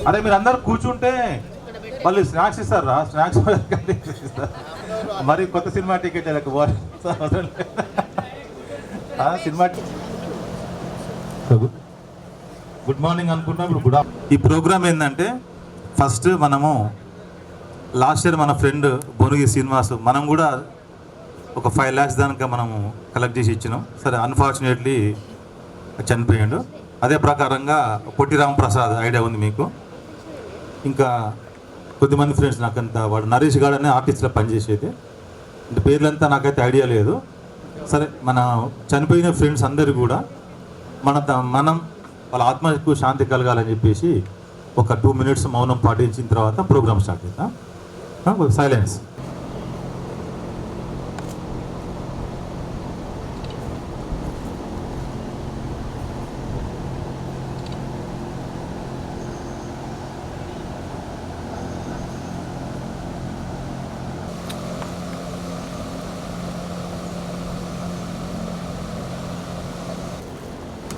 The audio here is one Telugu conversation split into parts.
అదే మీరు అందరు కూర్చుంటే వాళ్ళు స్నాక్స్ ఇస్తారా? స్నాక్స్ ఇస్తారు. మరి కొత్త cinema ticket cinema. Good morning అనుకుంటున్నాం. ఇప్పుడు ఈ ప్రోగ్రామ్ ఏంటంటే ఫస్ట్ మనము లాస్ట్ ఇయర్ మన ఫ్రెండ్ బొనుగి శ్రీనివాస్ మనం కూడా ఒక 5 lakhs దానిక మనము కలెక్ట్ చేసి ఇచ్చినాం. సరే అన్ఫార్చునేట్లీ చనిపోయాడు. అదే ప్రకారంగా పొట్టి రామప్రసాద్ ఐడియా ఉంది మీకు. ఇంకా కొద్దిమంది ఫ్రెండ్స్ నాకంత వాడు నరేష్ గారు అనే ఆర్టిస్ట్లో పనిచేసేది, అంటే పేర్లంతా నాకైతే ఐడియా లేదు. సరే మన చనిపోయిన ఫ్రెండ్స్ అందరు కూడా మనం వాళ్ళ ఆత్మకు శాంతి కలగాలని చెప్పేసి ఒక 2 minutes మౌనం పాటించిన తర్వాత ప్రోగ్రామ్ స్టార్ట్ చేద్దాం. సైలెన్స్.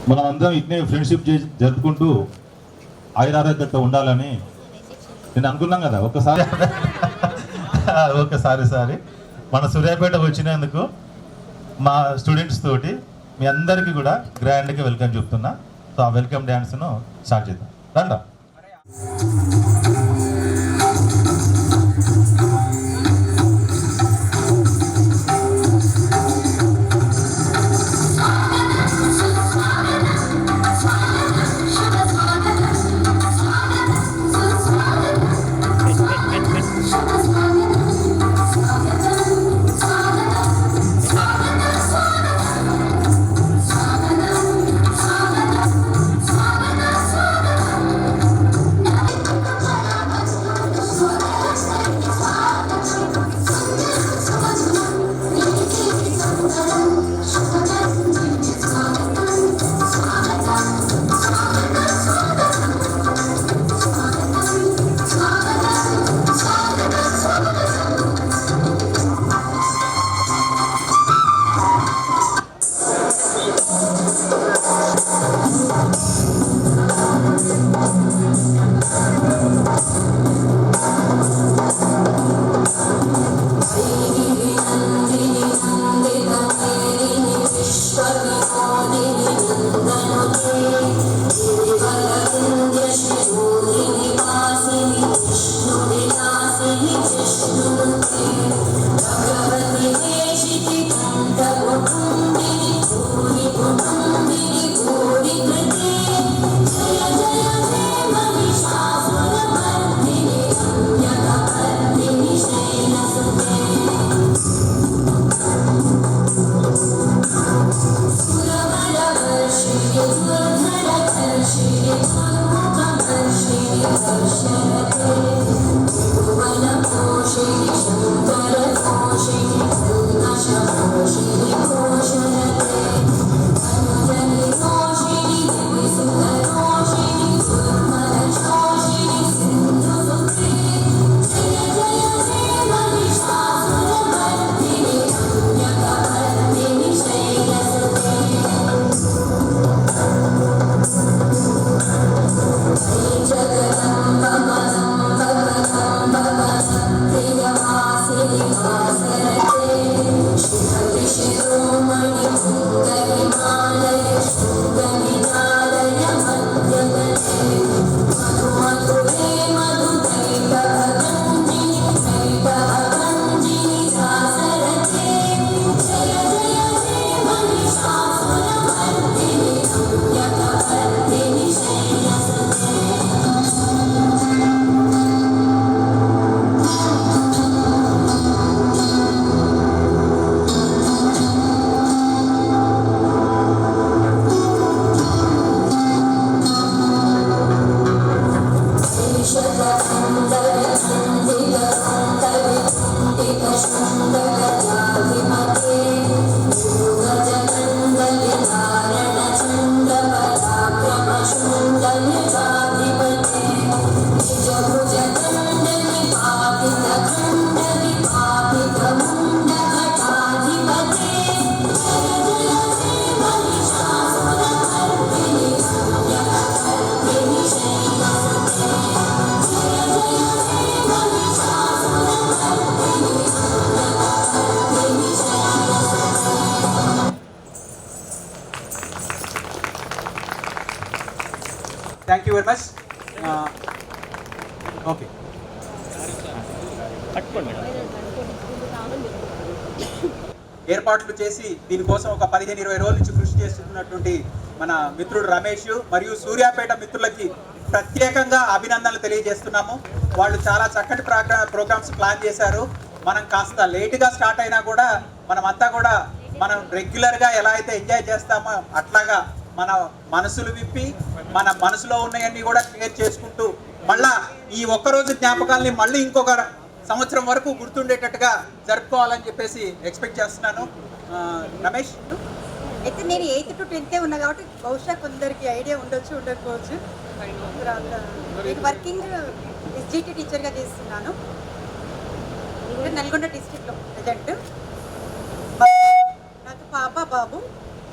మనం అందరం ఇట్నే ఫ్రెండ్షిప్ జరుపుకుంటూ ఆయురారోగ్యంతో ఉండాలని నేను అనుకున్నాం కదా. ఒకసారి మన సూర్యాపేట వచ్చినందుకు మా స్టూడెంట్స్ తోటి మీ అందరికీ కూడా గ్రాండ్గా వెల్కమ్ చెప్తున్నా. సో ఆ వెల్కమ్ డ్యాన్స్ను స్టార్ట్ చేద్దాం. రండా. ఓకే, ఏర్పాట్లు చేసి దీనికోసం ఒక 15-20 రోజుల నుంచి కృషి చేస్తున్నటువంటి మన మిత్రుడు రమేష్ మరియు సూర్యాపేట మిత్రులకి ప్రత్యేకంగా అభినందనలు తెలియజేస్తున్నాము. వాళ్ళు చాలా చక్కటి ప్రోగ్రామ్స్ ప్లాన్ చేశారు. మనం కాస్త లేటుగా స్టార్ట్ అయినా కూడా మనమంతా కూడా మనం రెగ్యులర్గా ఎలా అయితే ఎంజాయ్ చేస్తామో అట్లాగా మన మనసులు విప్పి మన మనసులో ఉన్నవన్నీ కూడా క్లియర్ చేసుకుంటూ మళ్ళా ఈ ఒక్కరోజు జ్ఞాపకాలని మళ్ళీ ఇంకొక సంవత్సరం వరకు గుర్తుండేటట్టుగా జరుపుకోవాలని చెప్పేసి ఎక్స్పెక్ట్ చేస్తున్నాను. రమేష్, అయితే నేను 8th to 10th ఉన్నా కాబట్టి బహుశా కొందరికి ఐడియా ఉండొచ్చు ఉండకపోవచ్చు. తర్వాత నేను వర్కింగ్ ఎస్జిటి టీచర్గా చేస్తున్నాను నల్గొండ డిస్ట్రిక్ట్లో ప్రజెంట్. నాకు పాప బాబు.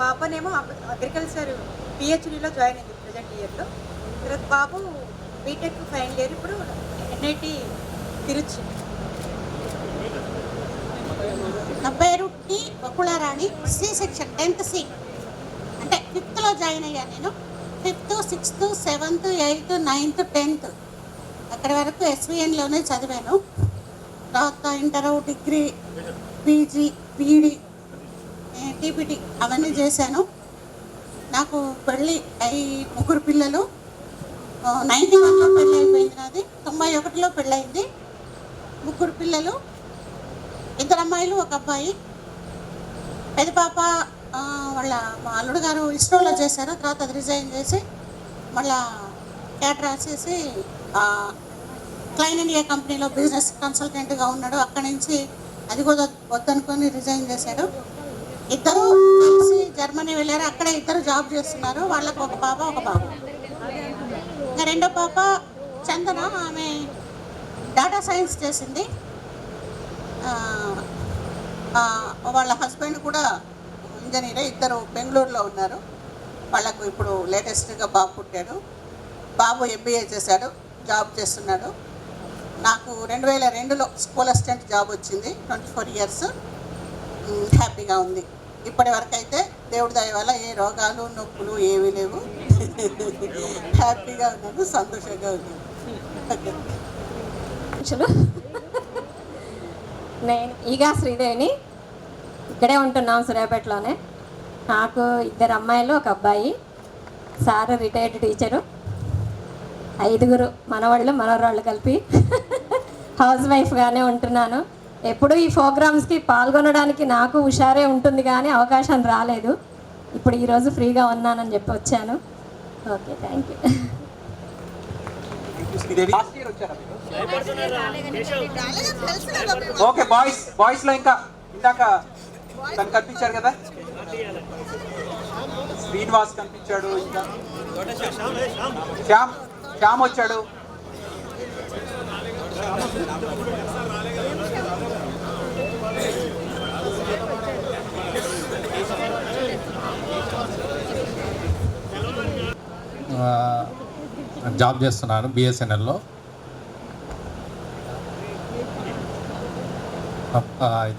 పాపనేమో అగ్రికల్చర్ పిహెచ్డిలో జాయిన్ అయింది ప్రజెంట్ ఇయర్లో. తర్వాత బాబు బీటెక్ ఫైనల్ ఇయర్, ఇప్పుడు ఎన్ఐటి తిరుచి. నా పేరు T Bakularani. C section 10th C, అంటే 5th జాయిన్ అయ్యాను నేను. 5th, 6th, 7th, 8th, 9th, 10th అక్కడి వరకు SVNలోనే చదివాను. తర్వాత inter, degree, PG, BEd, TPT అవన్నీ చేశాను. నాకు పెళ్ళి అయి 3 పిల్లలు. 91లో పెళ్ళి అయిపోయింది నాది. 91లో పెళ్ళయింది. 3 పిల్లలు, 2 అమ్మాయిలు 1 అబ్బాయి. పెద్ద పాప వాళ్ళ మా అల్లుడు గారు ఇస్రోలో చేశారు. తర్వాత అది రిజైన్ చేసి మళ్ళా క్యాట్ రాసేసి క్లైన్ ఇండియా కంపెనీలో బిజినెస్ కన్సల్టెంట్గా ఉన్నాడు. అక్కడి నుంచి అది కూడా వద్దనుకొని రిజైన్ చేశాడు. ఇద్దరు కలిసి జర్మనీ వెళ్ళారు. అక్కడే ఇద్దరు జాబ్ చేస్తున్నారు. వాళ్ళకు 1 పాప 1 బాబు. ఇంకా 2వ పాప చందన, ఆమె డేటా సైన్స్ చేసింది. వాళ్ళ హస్బెండ్ కూడా ఇంజనీరే. ఇద్దరు బెంగళూరులో ఉన్నారు. వాళ్ళకు ఇప్పుడు లేటెస్ట్గా బాబు పుట్టాడు. బాబు MBA చేశాడు, జాబ్ చేస్తున్నాడు. నాకు 2002లో స్కూల్ అసిస్టెంట్ జాబ్ వచ్చింది. 24 years హ్యాపీగా ఉంది. ఇప్పటి వరకు అయితే దేవుడి దయ వల్ల ఏ రోగాలు నొప్పులు ఏమీ లేవు. హ్యాపీగా ఉన్నాను, సంతోషంగా ఉన్నాను. నేను ఈగా శ్రీదేవిని. ఇక్కడే ఉంటున్నాం సూర్యాపేటలోనే. నాకు 2 అమ్మాయిలు 1 అబ్బాయి. Sir retired teacher. 5 మనవాళ్ళు మనవరాళ్ళు కలిపి హౌస్ వైఫ్గానే ఉంటున్నాను. ఎప్పుడు ఈ ప్రోగ్రామ్స్కి పాల్గొనడానికి నాకు హుషారే ఉంటుంది కానీ అవకాశం రాలేదు. ఇప్పుడు ఈరోజు ఫ్రీగా ఉన్నానని చెప్పి వచ్చాను. Okay, thank you. Okay, boys లో ఇంకా ఇందాక తను కనిపించారు కదా, శ్రీనివాస్ కనిపించాడు, ఇంకా శ్యామ్ వచ్చాడు. జాబ్ చేస్తున్నాను BSNLలో.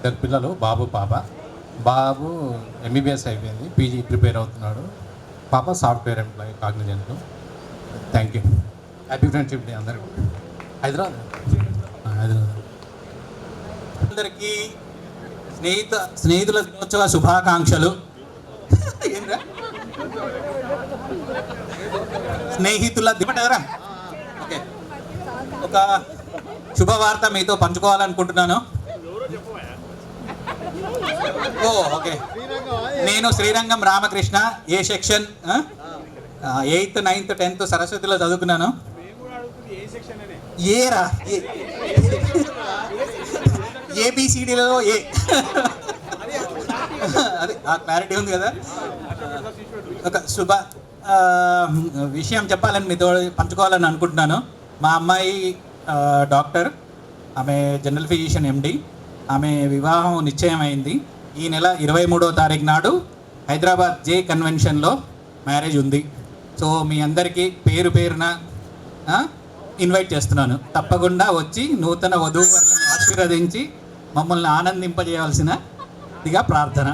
2 పిల్లలు, బాబు పాప. బాబు MBBS అయిపోయింది, PG ప్రిపేర్ అవుతున్నాడు. పాప software employee Cognizant. Thank you. Happy friendship day అందరికీ. హైదరాబాద్. అందరికీ స్నేహితుల దినోత్సవ శుభాకాంక్షలు. స్నేహితుల దినరా. ఓకే, ఒక శుభవార్త మీతో పంచుకోవాలనుకుంటున్నాను. ఓకే, నేను శ్రీరంగం రామకృష్ణ, ఏ సెక్షన్ 8th, 9th, 10th సరస్వతిలో చదువుకున్నాను. ఏరా ABCDలో ఏ అది ఆ క్లారిటీ ఉంది కదా. ఒక శుభ విషయం చెప్పాలని మీతో పంచుకోవాలని అనుకుంటున్నాను. మా అమ్మాయి డాక్టర్, ఆమె జనరల్ ఫిజిషియన్ MD. ఆమె వివాహం నిశ్చయం అయింది. ఈ నెల 23వ తారీఖు నాడు హైదరాబాద్ J కన్వెన్షన్లో మ్యారేజ్ ఉంది. సో మీ అందరికీ పేరు పేరున ఇన్వైట్ చేస్తున్నాను. తప్పకుండా వచ్చి నూతన వధూవరులను ఆశీర్వదించి మమ్మల్ని ఆనందింపజేయవలసిన ఇదిగా ప్రార్థన.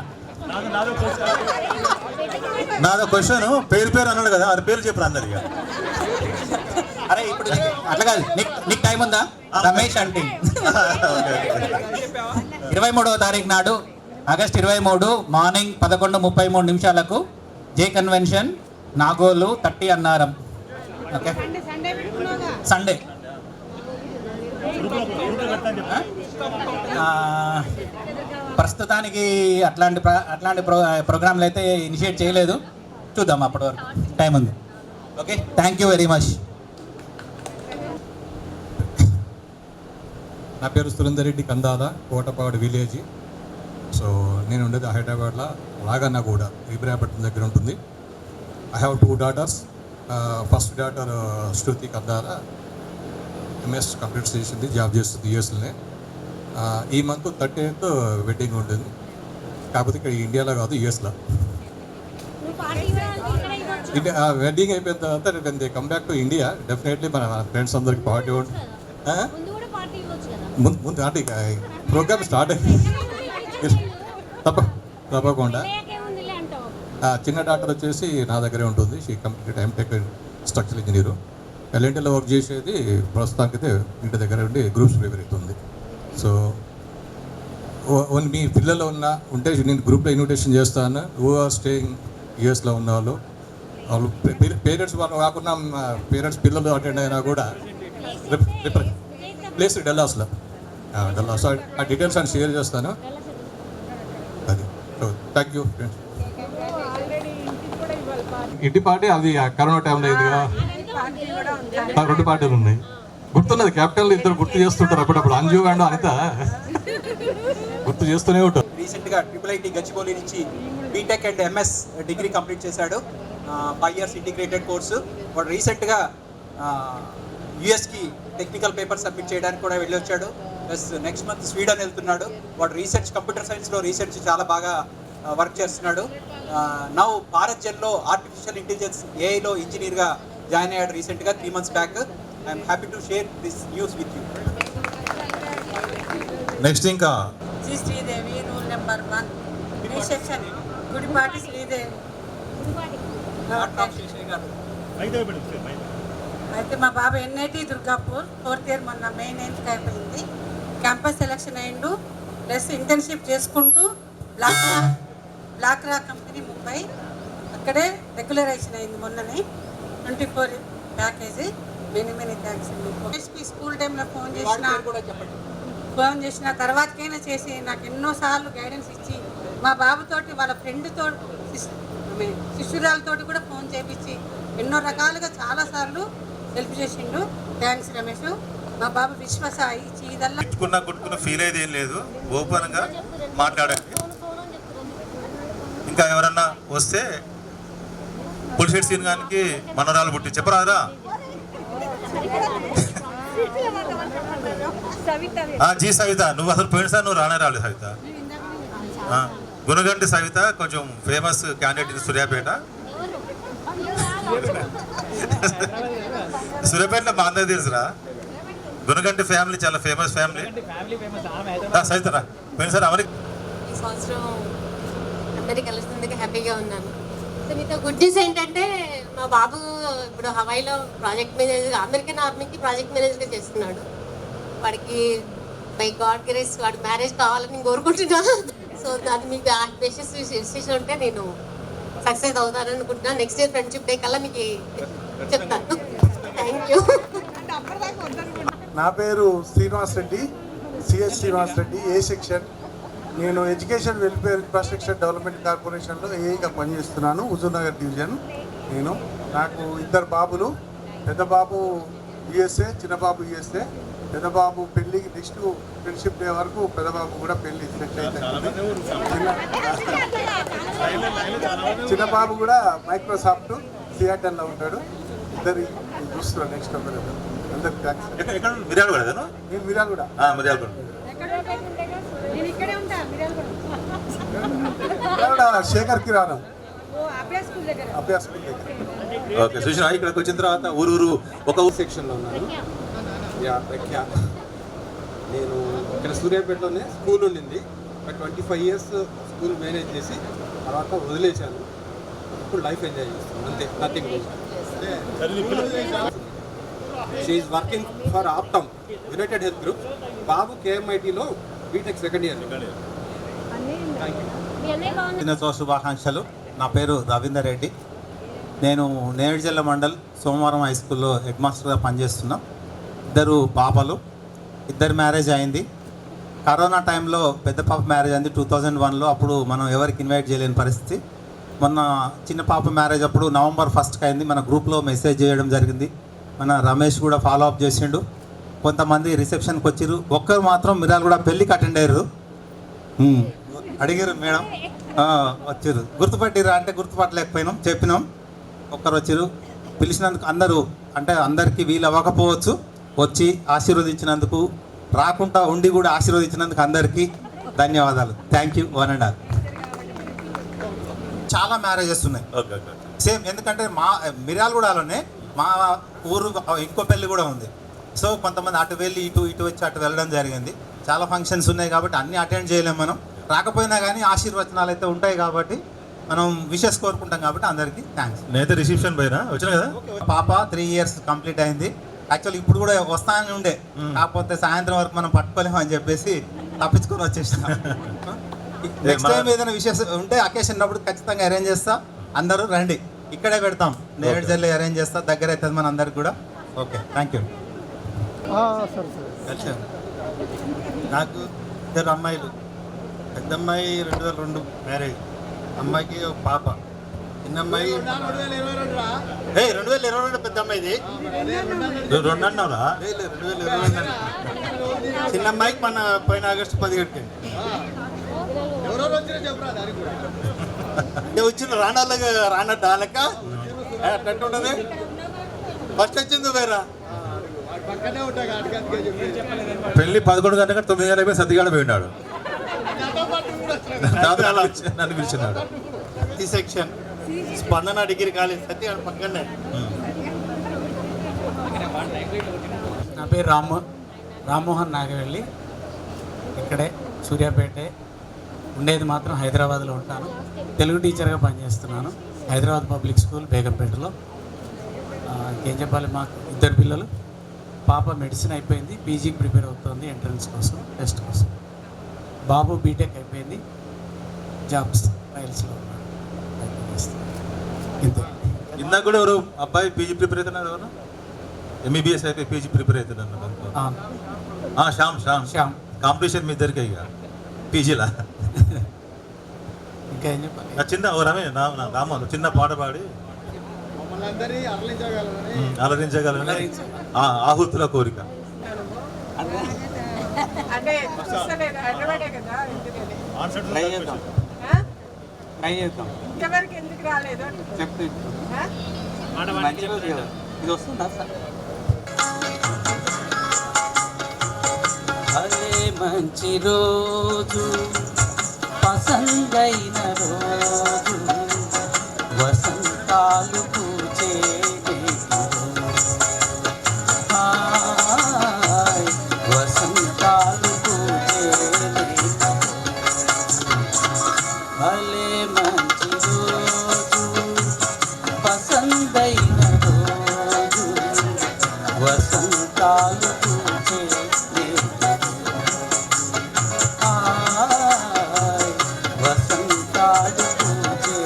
నాదో క్వశ్చన్, పేరు అన్నాడు కదా, అది పేరు చెప్పరు అందరిగా. అరే ఇప్పుడు అట్లా కాదు, నీకు టైం ఉందా? రమేష్ అంటే 23వ తారీఖు నాడు August 23 morning 11:33 J convention Nagole 30 Annaram. Okay, Sunday. ప్రస్తుతానికి అట్లాంటి ప్రోగ్రాంలు అయితే ఇనిషియేట్ చేయలేదు, చూద్దాం అప్పటి వరకు, టైం ఉంది. Okay, thank you very much. నా పేరు సురేందర్ రెడ్డి, కందాల, కోటపాడు విలేజ్. సో నేను ఉండేది హైదరాబాద్లో రాగన్నగూడ, ఇబ్రాహీంపట్నం దగ్గర ఉంటుంది. I have 2 daughters. First daughter Shruti Kandala MS complete చేసింది, జాబ్ చేస్తుంది యూఎస్లోనే. ఈ మంత్ 30th వెడ్డింగ్ ఉంటుంది, కాకపోతే ఇక్కడ ఇండియాలో కాదు, యూఎస్లో. వెడ్డింగ్ అయిపోయిన తర్వాత when they come back to India definitely మన ఫ్రెండ్స్ అందరికి పార్టీ ఉంటుంది. ముందు అంటే ప్రోగ్రామ్ స్టార్ట్ అయింది తప్పకుండా. చిన్న డాక్టర్ వచ్చేసి నా దగ్గరే ఉంటుంది, she complete MTech structural engineer. ఎల్ఎన్టీలో వర్క్ చేసేది ప్రస్తుతానికి అయితే ఇంటి దగ్గర ఉండి గ్రూప్స్ ప్రిపేర్ అవుతుంది. సో మీ పిల్లలు ఉంటే నేను గ్రూప్లో ఇన్విటేషన్ చేస్తాను. హూ ఆర్ స్టేయింగ్ యూఎస్లో ఉన్న వాళ్ళు పేరెంట్స్ వాళ్ళు కాకుండా పేరెంట్స్ పిల్లలు అటెండ్ అయినా కూడా ప్లేస్ డల్లాస్లో. డల్లాస్ ఆ డీటెయిల్స్ అని షేర్ చేస్తాను. అది థ్యాంక్ యూ ఫ్రెండ్స్. ఇంటి పార్టీ అది కరోనా టైంలో అయింది కదా, 2 పార్టీలు ఉన్నాయి. గుర్తున్నది, క్యాపిటల్ ఇద్దరు గుర్తు చేస్తుంటారు అప్పుడప్పుడు, అంజు అండ్ అనిత గుర్తు చేస్తూనే ఉంటారు. రీసెంట్గా IIIT గచ్చిబౌలి నుంచి BTech and MS degree complete చేశాడు, 5 years ఇంటిగ్రేటెడ్ కోర్సు. వాడు రీసెంట్గా యుఎస్కి టెక్నికల్ పేపర్ సబ్మిట్ చేయడానికి కూడా వెళ్ళి వచ్చాడు. ప్లస్ నెక్స్ట్ మంత్ స్వీడన్ వెళ్తున్నాడు. వాడు రీసెర్చ్, కంప్యూటర్ సైన్స్లో రీసెర్చ్ చాలా బాగా వర్క్ చేస్తున్నాడు. నౌ భారత్ జెన్లో ఆర్టిఫిషియల్ ఇంటెలిజెన్స్ ఏఐలో ఇంజనీర్గా జాయిన్ అయ్యాడు రీసెంట్గా 3 months back. I'm happy to share this news with you. Next ఇంకా Sridevi, roll number 1, B section, Gudipati Sridevi. అయితే మా బాబు NIT దుర్గాపూర్ 4th year మొన్న May 9th అయిపోయింది. క్యాంపస్ సెలెక్షన్ అయిండు, ప్లస్ ఇంటర్న్షిప్ చేసుకుంటూ బ్లాక్ రాక్ కంపెనీ ముంబై, అక్కడే రెగ్యులరైజేషన్ అయింది మొన్ననే. 24 package. Many thanks. SP school టైంలో ఫోన్ చేసిన తర్వాతకైనా చేసి నాకు ఎన్నోసార్లు గైడెన్స్ ఇచ్చి, మా బాబుతోటి వాళ్ళ ఫ్రెండ్తో శిష్యురాలతోటి కూడా ఫోన్ చేయించి ఎన్నో రకాలుగా చాలాసార్లు హెల్ప్ చేసిండు. థ్యాంక్స్ రమేష్. మా బాబు విశ్వసాయి చీదల్లా గుట్టుకున్న ఫీల్ అయితే ఏం లేదు, ఓపెన్గా మాట్లాడండి. ఇంకా ఎవరన్నా వస్తే పులిషెట్ సీన్ గానికి మనరాలు పుట్టి చెప్పరారా? జీ సవిత, నువ్వు అసలు పోయినసారి నువ్వు రానే రాలేదు సవిత. గుణగంటి సవిత కొంచెం ఫేమస్ క్యాండిడేట్ సూర్యాపేట. సూర్యాపేటలో మా అందరికి తెలుసురా, గుణగంటి ఫ్యామిలీ చాలా ఫేమస్ ఫ్యామిలీ. సవితరా పోయినసారి అమెరికా. ఈ సంవత్సరం అందరికీ కలుస్తున్నందుకు హ్యాపీగా ఉన్నాను. సో మీతో గుడ్ న్యూస్ ఏంటంటే మా బాబు ఇప్పుడు హవాయిలో ప్రాజెక్ట్ మేనేజర్, అమెరికన్ ఆర్మీకి ప్రాజెక్ట్ మేనేజర్గా చేస్తున్నాడు. వాడికి బై గాడ్ గ్రేస్ వాడి మ్యారేజ్ కావాలని కోరుకుంటున్నాను. సో దాన్ని మీకు విశేషం ఉంటే నేను సక్సెస్ అవుతానని అనుకుంటున్నాను. నెక్స్ట్ ఇయర్ ఫ్రెండ్షిప్ డే కల్లా మీకు చెప్తాను. Thank you. నా పేరు శ్రీనివాస్ రెడ్డి, సిఎస్ శ్రీనివాస్ రెడ్డి, ఏ సెక్షన్. నేను ఎడ్యుకేషన్ వెల్ఫేర్ ఇన్ఫ్రాస్ట్రక్చర్ డెవలప్మెంట్ కార్పొరేషన్లో ఏఈగా పనిచేస్తున్నాను, హుజూర్నగర్ డివిజన్. నాకు 2 బాబులు. పెద్ద బాబు యుఎస్ఏ, చిన్న బాబు యుఎస్ఏ. పెద్ద బాబు పెళ్ళికి నెక్స్ట్ ఫ్రెండ్షిప్ డే వరకు పెద్ద బాబు కూడా పెళ్ళి సెట్ అయితే, చిన్న బాబు కూడా మైక్రోసాఫ్ట్ సియాటన్లో ఉంటాడు. ఇద్దరు చూస్తున్నాను నెక్స్ట్ అందరికి థ్యాంక్స్. మిర్యాలగూడ. నేను మిర్యాలగూడ. శేఖర్ కిరాణం అభ్యాస్ స్కూల్ దగ్గర. ఓకే సుష్మా, ఇక్కడికి వచ్చిన తర్వాత ఊరు ఒక సెక్షన్లో ఉన్నాను. ప్రఖ్యా. నేను ఇక్కడ సూర్యాపేటలోనే స్కూల్ ఉండింది. 25 years స్కూల్ మేనేజ్ చేసి తర్వాత వదిలేశాను. ఇప్పుడు లైఫ్ ఎంజాయ్ చేస్తాను అంతే, nothing. She is working for Optum United Health Group. బాబు కేఎంఐటీలో బీటెక్ సెకండ్ ఇయర్. దినోత్సవ శుభాకాంక్షలు. నా పేరు రవీందర్ రెడ్డి. నేను నేరేడుజల్ల మండల్ సోమవారం హై స్కూల్లో హెడ్ మాస్టర్గా పనిచేస్తున్నా. ఇద్దరు పాపలు, ఇద్దరు మ్యారేజ్ అయింది. కరోనా టైంలో పెద్ద పాప మ్యారేజ్ అయింది 2001లో. అప్పుడు మనం ఎవరికి ఇన్వైట్ చేయలేని పరిస్థితి. మొన్న చిన్న పాప మ్యారేజ్ అప్పుడు November 1st అయింది. మన గ్రూప్లో మెసేజ్ చేయడం జరిగింది. మన రమేష్ కూడా ఫాలో అప్ చేసిండు. కొంతమంది రిసెప్షన్కి వచ్చిర్రు. ఒక్కరు మాత్రం మిరాలు కూడా పెళ్ళికి అటెండ్ అయ్యారు. అడిగారు మేడం వచ్చారు, గుర్తుపట్టిరా అంటే గుర్తుపట్టలేకపోయినాం, చెప్పినాం. ఒక్కరు వచ్చారు. పిలిచినందుకు అందరూ అంటే అందరికీ వీలు అవ్వకపోవచ్చు, వచ్చి ఆశీర్వదించినందుకు, రాకుండా ఉండి కూడా ఆశీర్వదించినందుకు అందరికీ ధన్యవాదాలు. Thank you. 1 and all. చాలా మ్యారేజెస్ ఉన్నాయి సేమ్. ఎందుకంటే మా మిర్యాలగూడలోనే మా ఊరు ఇంకో పెళ్ళి కూడా ఉంది. సో కొంతమంది అటు వెళ్ళి ఇటు వచ్చి అటు వెళ్ళడం జరిగింది. చాలా ఫంక్షన్స్ ఉన్నాయి కాబట్టి అన్నీ అటెండ్ చేయలేము మనం. రాకపోయినా కానీ ఆశీర్వచనాలు అయితే ఉంటాయి కాబట్టి మనం విషెస్ కోరుకుంటాం కాబట్టి అందరికీ థ్యాంక్స్. నేనైతే రిసెప్షన్ పోయినా వచ్చిన కదా. పాప 3 years కంప్లీట్ అయింది. యాక్చువల్లీ ఇప్పుడు కూడా వస్తానే ఉండే, కాకపోతే సాయంత్రం వరకు మనం పట్టుకోలేము అని చెప్పేసి తప్పించుకొని వచ్చేసాం. నెక్స్ట్ టైం ఏదైనా విషయం ఉంటే అకేషన్ ఉన్నప్పుడు ఖచ్చితంగా అరేంజ్ చేస్తా. అందరూ రండి, ఇక్కడే పెడతాం. నేరేడు జల్లి అరేంజ్ చేస్తా, దగ్గర అవుతుంది మన అందరికి కూడా. Okay, thank you. నాకు ఇద్దరు అమ్మాయిలు. పెద్ద అమ్మాయి 2002 మ్యారేజ్, అమ్మాయికి ఒక పాప. చిన్న అమ్మాయి 2022 పెద్ద అమ్మాయిది. 2 అన్నావురా? 2022. చిన్న అమ్మాయికి మన పోయిన ఆగస్టు 17కి వచ్చిన రానట్టు ఆలక అట్టు ఉండదు. ఫస్ట్ వచ్చింది వేరా పెళ్ళి 11 గంటల 9 గంటల అయిపోయి సతిగాడ పోయినాడు. నన్ను పిలిచినాడు. సెక్షన్ స్పందన డిగ్రీ కాలేజ్ సత్య పక్కనే. నా పేరు రామ్మోహన్ నాగవెల్లి. ఇక్కడే సూర్యాపేటే, ఉండేది మాత్రం హైదరాబాద్లో ఉంటాను. తెలుగు టీచర్గా పనిచేస్తున్నాను హైదరాబాద్ పబ్లిక్ స్కూల్ బేగంపేటలో. ఏం చెప్పాలి, మాకు 2 పిల్లలు. పాప మెడిసిన్ అయిపోయింది, పీజీకి ప్రిపేర్ అవుతుంది ఎంట్రన్స్ కోసం, టెస్ట్ కోసం. బాబు బీటెక్ అయిపోయింది, జాబ్స్ ట్రయల్స్లో ఉన్నాడు. ఇందాక కూడా ఎవరు అబ్బాయి పీజీ ప్రిపేర్ అవుతున్నారు, ఎవరు ఎంబీబీఎస్ అయిపోయి పీజీ ప్రిపేర్ అవుతున్నాను. శ్యామ్ కాంపిటీషన్ మీ ఇద్దరికి ఇక పీజీలా. ఇంకా ఏం చెప్పాలి, చిన్న రమే నా రామోహన్ చిన్న పాట పాడి అలరించగలని ఆహుతుల కోరిక. ఇంతవరకు ఎందుకు రాలేదు చెప్తే ఇది వస్తుందా సార్? అదే మంచి రోజు, పసందైన రోజు, వసంతాలు పూచే వసంతాలు పూచే భలే మంచి రోజు, పసందైన రోజు, వసంతాలు పూచే వసంతాలు పూచే.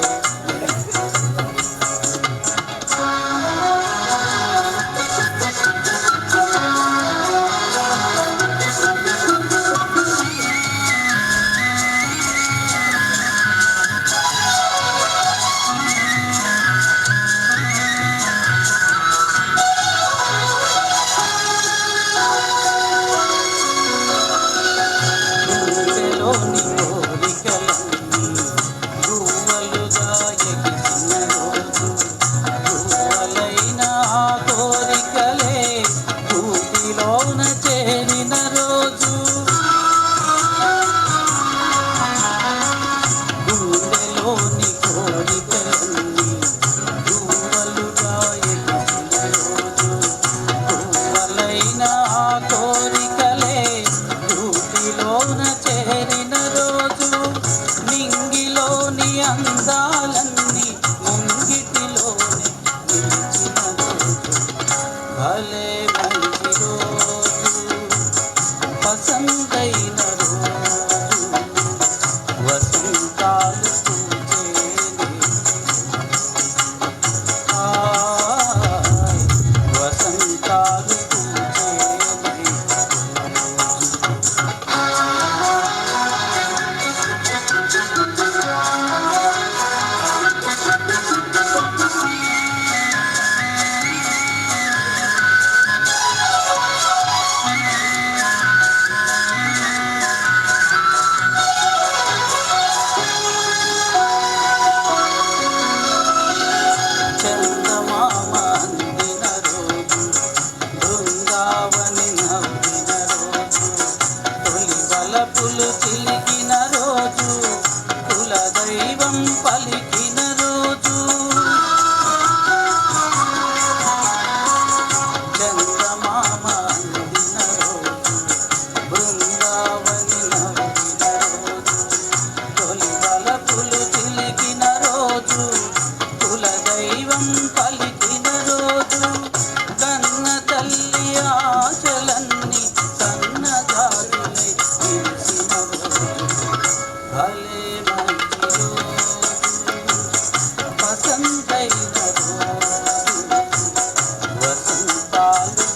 వలపులు చిలికిన రోజు కుల దైవం పలికిన రోజు చంద్రమామ అందిన రోజు బృందావని నవ్విన రోజు తొలి వలపులు చిలికిన రోజు కుల దైవం పలికిన రోజు కన్న తల్లి ఆశలన్నీ సన్నజాజులై విరిసిన రోజు భలే మంచి రోజు వసంతైన రోజు వసంతాలు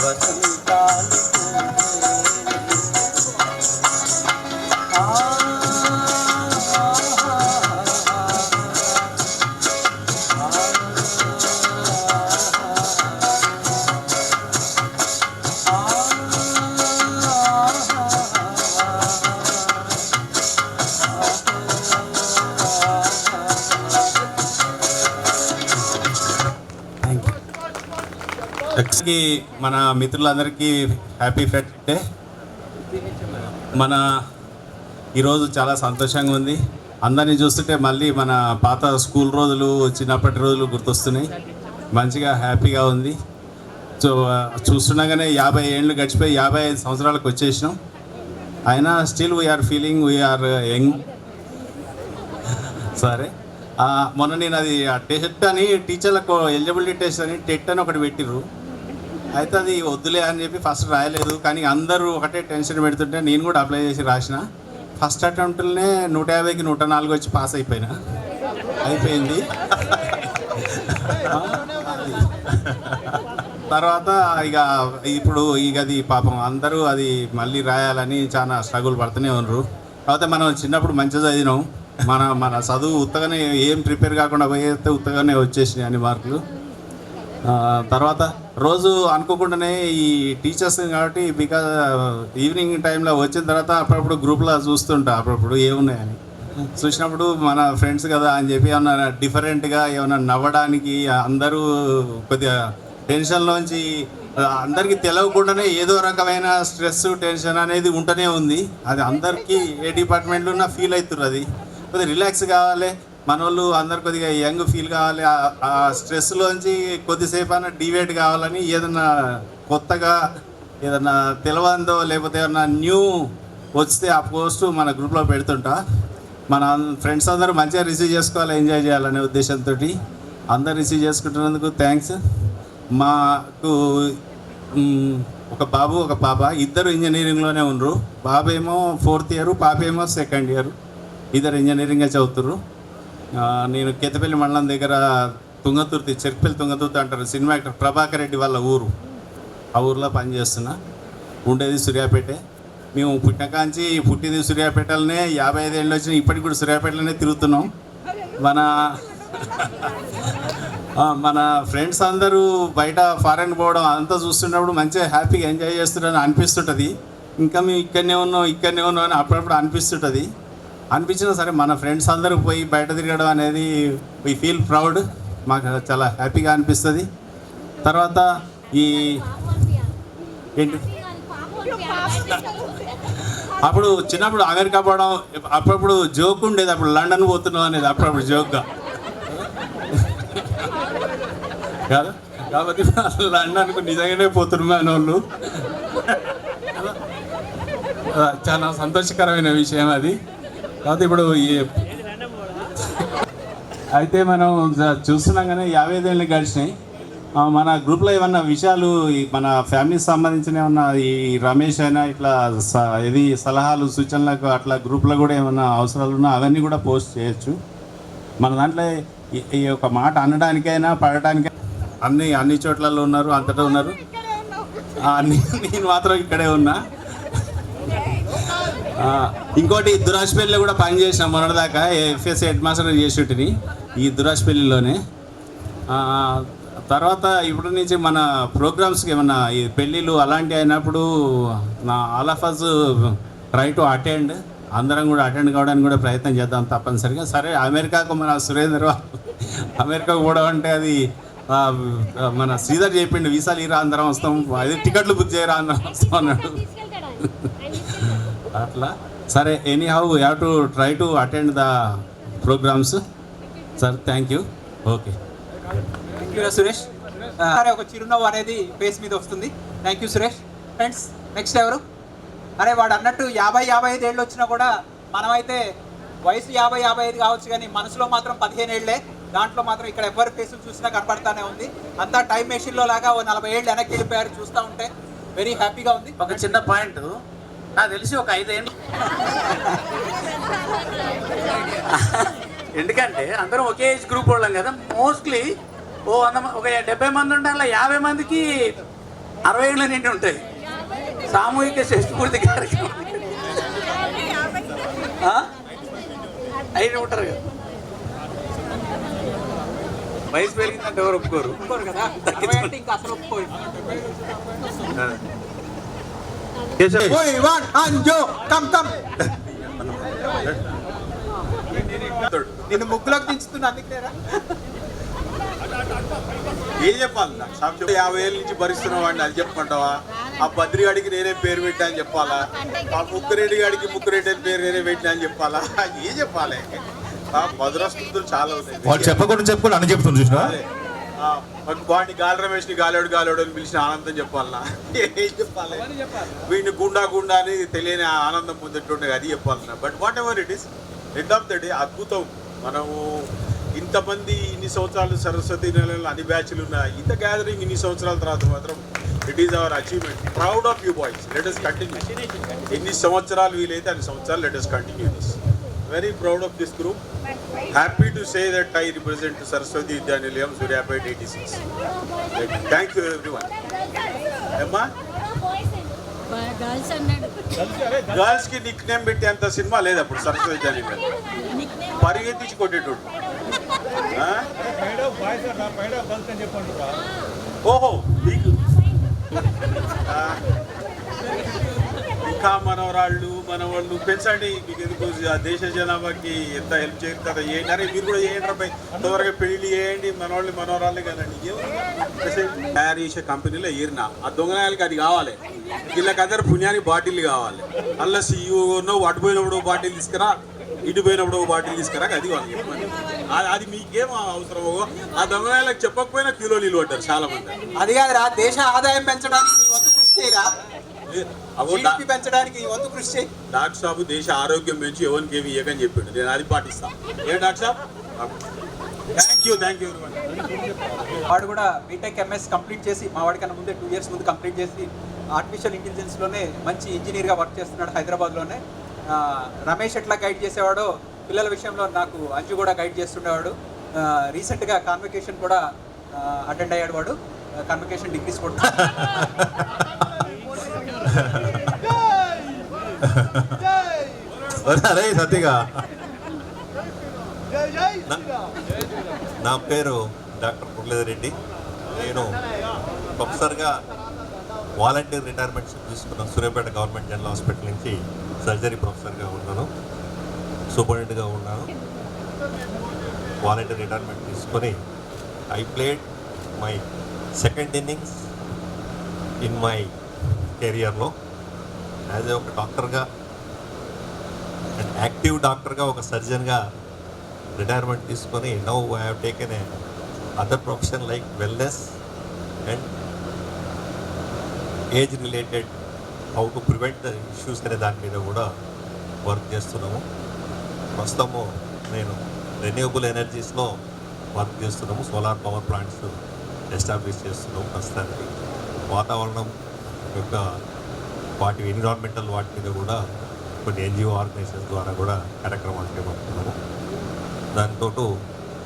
వసంతాలు మన మిత్రులందరికీ హ్యాపీ ఫ్రెండ్స్ డే. మన ఈరోజు చాలా సంతోషంగా ఉంది. అందరినీ చూస్తుంటే మళ్ళీ మన పాత స్కూల్ రోజులు చిన్నప్పటి రోజులు గుర్తొస్తున్నాయి. మంచిగా హ్యాపీగా ఉంది. సో చూస్తుండగానే 50 ఏళ్ళు గడిచిపోయి 55 సంవత్సరాలకు వచ్చేసినాం. అయినా still we are feeling we are young. సరే మొన్న నేను అది టెస్ట్ అని టీచర్లకు ఎలిజిబిలిటీ టెస్ట్ అని టెట్ అని ఒకటి పెట్టిర్రు. అయితే అది వద్దులే అని చెప్పి ఫస్ట్ రాయలేదు. కానీ అందరూ ఒకటే టెన్షన్ పెడుతుంటే నేను కూడా అప్లై చేసి రాసిన. ఫస్ట్ అటెంప్ట్లోనే 150కి 104 వచ్చి పాస్ అయిపోయింది. తర్వాత ఇప్పుడు అది పాపం అందరూ అది మళ్ళీ రాయాలని చాలా స్ట్రగుల్ పడుతూనే ఉన్నారు. కాకపోతే మనం చిన్నప్పుడు మంచిగా చదివినాం. మన చదువు ఉత్తగానే ఏం ప్రిపేర్ కాకుండా పోయితే ఉత్తగానే వచ్చేసినాయి అన్ని మార్కులు. తర్వాత రోజు అనుకోకుండానే ఈ టీచర్స్ కాబట్టి బికాజ్ ఈవినింగ్ టైంలో వచ్చిన తర్వాత అప్పుడప్పుడు గ్రూప్లో చూస్తుంటా అప్పుడప్పుడు ఏమున్నాయని. చూసినప్పుడు మన ఫ్రెండ్స్ కదా అని చెప్పి ఏమన్నా డిఫరెంట్గా ఏమన్నా నవ్వడానికి అందరూ కొద్దిగా టెన్షన్లోంచి అందరికీ తెలియకుండానే ఏదో రకమైన స్ట్రెస్ టెన్షన్ అనేది ఉంటూనే ఉంది. అది అందరికీ ఏ డిపార్ట్మెంట్లో ఉన్నా ఫీల్ అవుతున్నారు. అది కొద్దిగా రిలాక్స్ కావాలి, మన వాళ్ళు అందరు కొద్దిగా యంగ్ ఫీల్ కావాలి. ఆ స్ట్రెస్లోంచి కొద్దిసేపు అయినా డివేట్ కావాలని ఏదన్నా కొత్తగా ఏదన్నా తెలియదో లేకపోతే ఏదన్నా న్యూ వస్తే ఆ పోస్టు మన గ్రూప్లో పెడుతుంటా. మన ఫ్రెండ్స్ అందరూ మంచిగా రిసీవ్ చేసుకోవాలి, ఎంజాయ్ చేయాలనే ఉద్దేశంతో అందరు రిసీవ్ చేసుకుంటున్నందుకు థ్యాంక్స్. మాకు ఒక బాబు ఒక పాప, ఇద్దరు ఇంజనీరింగ్లోనే ఉన్నారు. బాబు ఏమో 4th ఇయర్, పాప ఏమో 2nd ఇయర్. ఇద్దరు ఇంజనీరింగే చదువుతున్నారు. నేను కేతపల్లి మండలం దగ్గర తుంగతుర్తి, చెర్పల్లి తుంగతుర్తి అంటారు, సినిమా యాక్టర్ ప్రభాకర్ రెడ్డి వాళ్ళ ఊరు. ఆ ఊర్లో పనిచేస్తున్నా. ఉండేది సూర్యాపేటే. మేము పుట్టినకాంచి పుట్టింది సూర్యాపేటలోనే. 55 ఏళ్ళు వచ్చినాయి, ఇప్పటికి కూడా సూర్యాపేటలోనే తిరుగుతున్నాం. మన ఫ్రెండ్స్ అందరూ బయట ఫారెన్ పోవడం అంతా చూస్తున్నప్పుడు మంచిగా హ్యాపీగా ఎంజాయ్ చేస్తున్నారని అనిపిస్తుంటుంది. ఇంకా మేము ఇక్కడనే ఉన్నాం అని అప్పుడప్పుడు అనిపిస్తుంటుంది. అనిపించినా సరే మన ఫ్రెండ్స్ అందరూ పోయి బయట తిరగడం అనేది వీ ఫీల్ ప్రౌడ్. మాకు చాలా హ్యాపీగా అనిపిస్తుంది. తర్వాత ఏంటి అప్పుడు చిన్నప్పుడు అమెరికా పోవడం అప్పుడప్పుడు జోక్ ఉండేది. అప్పుడు లండన్ పోతున్నాం అనేది అప్పుడప్పుడు జోక్గా కాదు. కాబట్టి లండన్కు నిజంగానే పోతున్నాం వాళ్ళు. చాలా సంతోషకరమైన విషయం అది. కాబట్టి ఇప్పుడు అయితే మనం చూస్తున్నాం కానీ 55 ఏళ్ళు గడిచినాయి. మన గ్రూప్లో ఏమన్నా విషయాలు మన ఫ్యామిలీకి సంబంధించిన ఏమన్నా ఈ రమేష్ అయినా ఇట్లా సలహాలు సూచనలకు అట్లా గ్రూప్లో కూడా ఏమన్నా అవసరాలు ఉన్నా అవన్నీ కూడా పోస్ట్ చేయొచ్చు. మన దాంట్లో ఈ ఒక మాట అనడానికైనా పడటానికైనా అన్ని చోట్లలో ఉన్నారు, అంతటా ఉన్నారు. నేను మాత్రం ఇక్కడే ఉన్నా. ఇంకోటి దురాజ్పల్లిలో కూడా పనిచేసినాం మొన్నటిదాకా. ఎఫ్ఎస్ హెడ్ మాస్టర్ చేసేటిని ఈ దురాజ్పల్లిలోనే. తర్వాత ఇప్పటి నుంచి మన ప్రోగ్రామ్స్కి ఏమన్నా ఈ పెళ్ళిళ్ళు అలాంటివి అయినప్పుడు all of us try to attend. అందరం కూడా అటెండ్ కావడానికి కూడా ప్రయత్నం చేద్దాం తప్పనిసరిగా. సరే అమెరికాకు మన సురేందర్ అమెరికాకు పోవడం అంటే అది మన శ్రీధర్ చెప్పిండు వీసాలు ఇరా అందరం వస్తాం, అదే టికెట్లు బుక్ చేయరా అందరం వస్తాం అన్నాడు. అట్లా సరే, anyhow you have to try to attend the programmes. Sir thank you. Okay, thank you Suresh. సరే, ఒక చిరునవ్వు అనేది ఫేస్ మీద వస్తుంది. Thank you Suresh. Friends, next ఎవరు? అరే, వాడు అన్నట్టు 50-55 ఏళ్ళు వచ్చినా కూడా మనమైతే వయసు 50-55 కావచ్చు, కానీ మనసులో మాత్రం 15 ఏళ్లే. దాంట్లో మాత్రం ఇక్కడ ఎవరి ఫేసులు చూసినా కనపడతానే ఉంది. అంతా టైం మెషిన్లో లాగా 40 ఏళ్ళు వెనక్కి వెళ్ళిపోయారు. చూస్తూ ఉంటే వెరీ హ్యాపీగా ఉంది. ఒక చిన్న పాయింట్, నాకు తెలిసి ఒక 5 ఏళ్ళు, ఎందుకంటే అందరం ఒకే ఏజ్ గ్రూప్ వాళ్ళం కదా. మోస్ట్లీ ఒక 70 మంది ఉంటే అలా 50 మందికి 60 ఏళ్ళ నిండి ఉంటాయి. సామూహిక షష్ఠపూర్తి కార్యక్రమం 5 ఉంటారు కదా. వయసు పెరిగిందంటే ఎవరు ఒప్పుకోరు కదా, ఇంకా అసలు ఒప్పుకోరు. నేను ముగ్గులోకి దించుతున్నా, అందుకేరా. ఏం చెప్పాలి? 50 ఏళ్ళ నుంచి భరిస్తున్న వాడిని అది చెప్పమంటావా? ఆ బద్రిగాడికి నేనే పేరు పెట్టా అని చెప్పాలా? ఆ ముక్కురెడ్డి గాడికి ముక్కురెడ్డి అని పేరు నేనే పెట్టినా అని చెప్పాలా? ఏం చెప్పాలి? మధురస్తులు చాలా ఉన్నాయి. వాళ్ళు చెప్పకుండా అని చెప్తుంది చూసినా. వాడిని గాలి రమేష్ని గాలేడు అని పిలిచిన ఆనందం చెప్పాలనా? ఏం చెప్పాలి? వీడిని గుండా అని తెలియని ఆనందం పొందేటుండే అది చెప్పాలన్నా. But what ever it is, end of the day అద్భుతం. మనము ఇంతమంది ఇన్ని సంవత్సరాలు సరస్వతి నెలలు అన్ని బ్యాచ్లు ఉన్నాయి. ఇంత గ్యాదరింగ్ ఇన్ని సంవత్సరాల తర్వాత మాత్రం it is our achievement. Proud of you boys. Let us continue. ఎన్ని సంవత్సరాలు వీలైతే అన్ని సంవత్సరాలు let us continue this. Very proud of this group. Happy to say that I represent Saraswati Vidyanilayam Suryapet 86. Thank you everyone. ఏమ్మా, గర్ల్స్ కి నిక్ నేమ్ పెట్టి అంత సినిమా లేదు అప్పుడు సరస్వతి విద్యానిలయం. పరిగెత్తించి కొట్టేటోడు. ఓహో, మీకు ఇంకా మనవరాళ్ళు మనవాళ్ళు పెంచండి. మీకు ఎందుకు దేశ జనాభాకి ఎంత హెల్ప్ చేస్తారు? ఏంటంటే మీరు కూడా చేయండి రా, తొందరగా పెళ్లి చేయండి. మనవాళ్ళు మనవరాళ్ళే కదండి. తయారు చేసే కంపెనీలో ఏరినా ఆ దొంగనాయాలకి అది కావాలి. వీళ్ళకి అందరు పుణ్యానికి బాటిల్ కావాలి. అలా సీఈఓనో అటుపోయినప్పుడు బాటిల్ తీసుకురా, ఇటు పోయినప్పుడు బాటిల్ తీసుకురా, అది వాళ్ళు చెప్పండి. అది మీకేం అవసరమో ఆ దొంగనాయాలకు చెప్పకపోయినా కిలో నీళ్ళు పడ్డారు చాలా మంది. అది కాదురా, దేశ ఆదాయం పెంచడానికి నీ వంతు కృషి చేయరా, పెంచడానికి వంతు కృషి చేయి. డాక్టర్ సాబు దేశ ఆరోగ్యం పెంచి ఎవరికి ఏమి ఇవ్వకని చెప్పిండు. నేను అది పాటిస్తాను. ఏ డాక్టర్ సాబ్, థ్యాంక్ యూ. వాడు కూడా బీటెక్ ఎంఎస్ కంప్లీట్ చేసి, మా వాడికన్నా ముందే 2 years ముందు కంప్లీట్ చేసి ఆర్టిఫిషియల్ ఇంటెలిజెన్స్లోనే మంచి ఇంజనీర్గా వర్క్ చేస్తున్నాడు హైదరాబాద్లోనే. రమేష్ ఎట్లా గైడ్ చేసేవాడో పిల్లల విషయంలో నాకు అంజు కూడా గైడ్ చేస్తుండేవాడు. రీసెంట్గా కాన్వకేషన్ కూడా అటెండ్ అయ్యాడు. వాడు కాన్వకేషన్ డిగ్రీస్ కూడా. అరే సత్యగా, నా పేరు డాక్టర్ మురళీధర్. నేను ప్రొఫెసర్గా వాలంటీర్ రిటైర్మెంట్ తీసుకున్నాను. సూర్యాపేట గవర్నమెంట్ జనరల్ హాస్పిటల్ నుంచి సర్జరీ ప్రొఫెసర్గా ఉన్నాను, సూపరింటెండెంట్గా ఉన్నాను. వాలంటీర్ రిటైర్మెంట్ తీసుకొని I played my second innings in my కెరియర్లో యాజ్ ఒక డాక్టర్గా అండ్ యాక్టివ్ డాక్టర్గా, ఒక సర్జన్గా రిటైర్మెంట్ తీసుకొని now I have taken a other profession like wellness and age related how to prevent the issues అనే దాని మీద కూడా వర్క్ చేస్తున్నాము. ప్రస్తుతము నేను రెన్యూవబుల్ ఎనర్జీస్లో వర్క్ చేస్తున్నాము. సోలార్ పవర్ ప్లాంట్స్ ఎస్టాబ్లిష్ చేస్తున్నాము. ప్రస్తుతానికి వాతావరణం యొక్క వాటి ఎన్విరాన్మెంటల్ వాటి మీద కూడా కొన్ని ఎన్జిఓ ఆర్గనైజేషన్స్ ద్వారా కూడా కార్యక్రమాలు చేపడుతున్నాము. దాంతో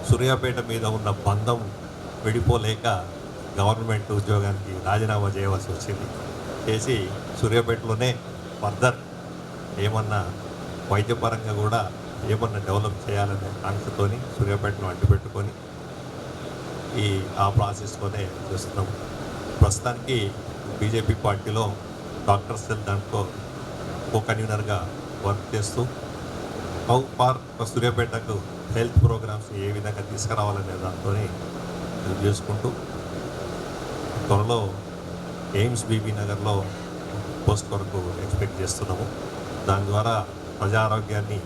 సూర్యాపేట మీద ఉన్న బంధం విడిపోలేక గవర్నమెంట్ ఉద్యోగానికి రాజీనామా చేయవలసి వచ్చింది. చేసి సూర్యాపేటలోనే ఫర్దర్ ఏమన్నా వైద్యపరంగా కూడా ఏమన్నా డెవలప్ చేయాలనే ఆంక్షతోని సూర్యాపేటను అడ్డుపెట్టుకొని ఆ ప్రాసెస్లోనే చేస్తున్నాం. ప్రస్తుతానికి బీజేపీ పార్టీలో డాక్టర్ సెల్ దాంట్లో కో కన్వీనర్గా వర్క్ చేస్తూ హౌ ఫార్ సూర్యాపేటకు హెల్త్ ప్రోగ్రామ్స్ ఏ విధంగా తీసుకురావాలనే దాంతో హెల్ప్ చేసుకుంటూ త్వరలో ఎయిమ్స్ బీబీ నగర్లో పోస్ట్ కొరకు ఎక్స్పెక్ట్ చేస్తున్నాము. దాని ద్వారా ప్రజా ఆరోగ్యాన్ని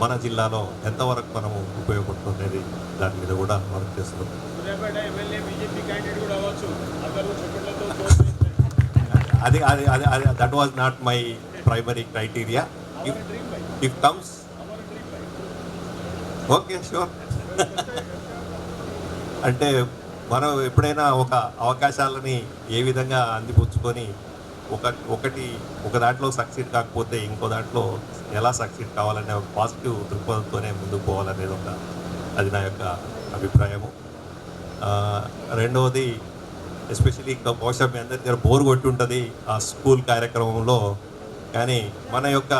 మన జిల్లాలో ఎంతవరకు మనము ఉపయోగపడుతుంది దాని మీద కూడా వర్క్ చేస్తున్నాం. అది అది అది అది that was not my primary criteria. If comes okay sure. అంటే మనం ఎప్పుడైనా ఒక అవకాశాలని ఏ విధంగా అందిపుచ్చుకొని ఒక దాంట్లో సక్సీడ్ కాకపోతే ఇంకో దాంట్లో ఎలా సక్సీడ్ కావాలనే ఒక పాజిటివ్ దృక్పథంతోనే ముందుకు పోవాలనేది అది నా యొక్క అభిప్రాయము. రెండవది ఎస్పెషలీ బహుశా మీ అందరి దగ్గర బోర్ కొట్టి ఉంటుంది ఆ స్కూల్ కార్యక్రమంలో. కానీ మన యొక్క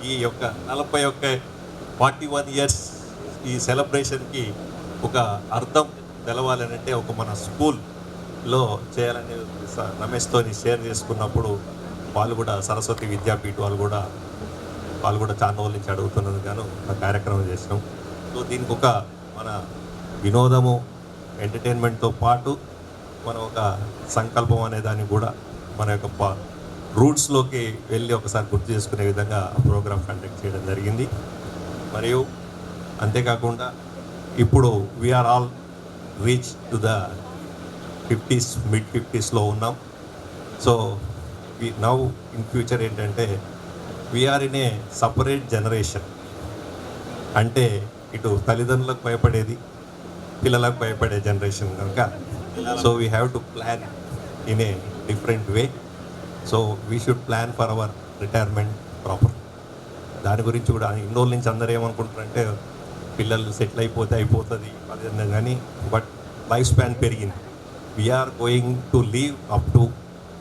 ఈ యొక్క 41 ఇయర్స్ ఈ సెలబ్రేషన్కి ఒక అర్థం తెలవాలని అంటే ఒక మన స్కూల్లో చేయాలని రమేష్తో షేర్ చేసుకున్నప్పుడు వాళ్ళు కూడా సరస్వతి విద్యాపీఠ వాళ్ళు కూడా చాలా రోజుల నుంచి అడుగుతున్నది గాను ఆ కార్యక్రమం చేసినాం. సో దీనికి ఒక మన వినోదము ఎంటర్టైన్మెంట్తో పాటు మన ఒక సంకల్పం అనే దాన్ని కూడా మన యొక్క రూట్స్లోకి వెళ్ళి ఒకసారి గుర్తు చేసుకునే విధంగా ప్రోగ్రామ్ కండక్ట్ చేయడం జరిగింది. మరియు అంతేకాకుండా ఇప్పుడు we are all reach to the 50s mid 50sలో ఉన్నాం. సో నౌ ఇన్ ఫ్యూచర్ ఏంటంటే we are in a separate generation. అంటే ఇటు తల్లిదండ్రులకు భయపడేది పిల్లలకు భయపడే జనరేషన్ కనుక so we have to plan in a different way. So we should plan for our retirement proper. దాని గురించి కూడా ఇన్ని రోజుల నుంచి అందరూ ఏమనుకుంటారంటే పిల్లలు సెటిల్ అయిపోతుంది అదే, కానీ బట్ లైఫ్ స్పాన్ పెరిగింది. We are going to live up to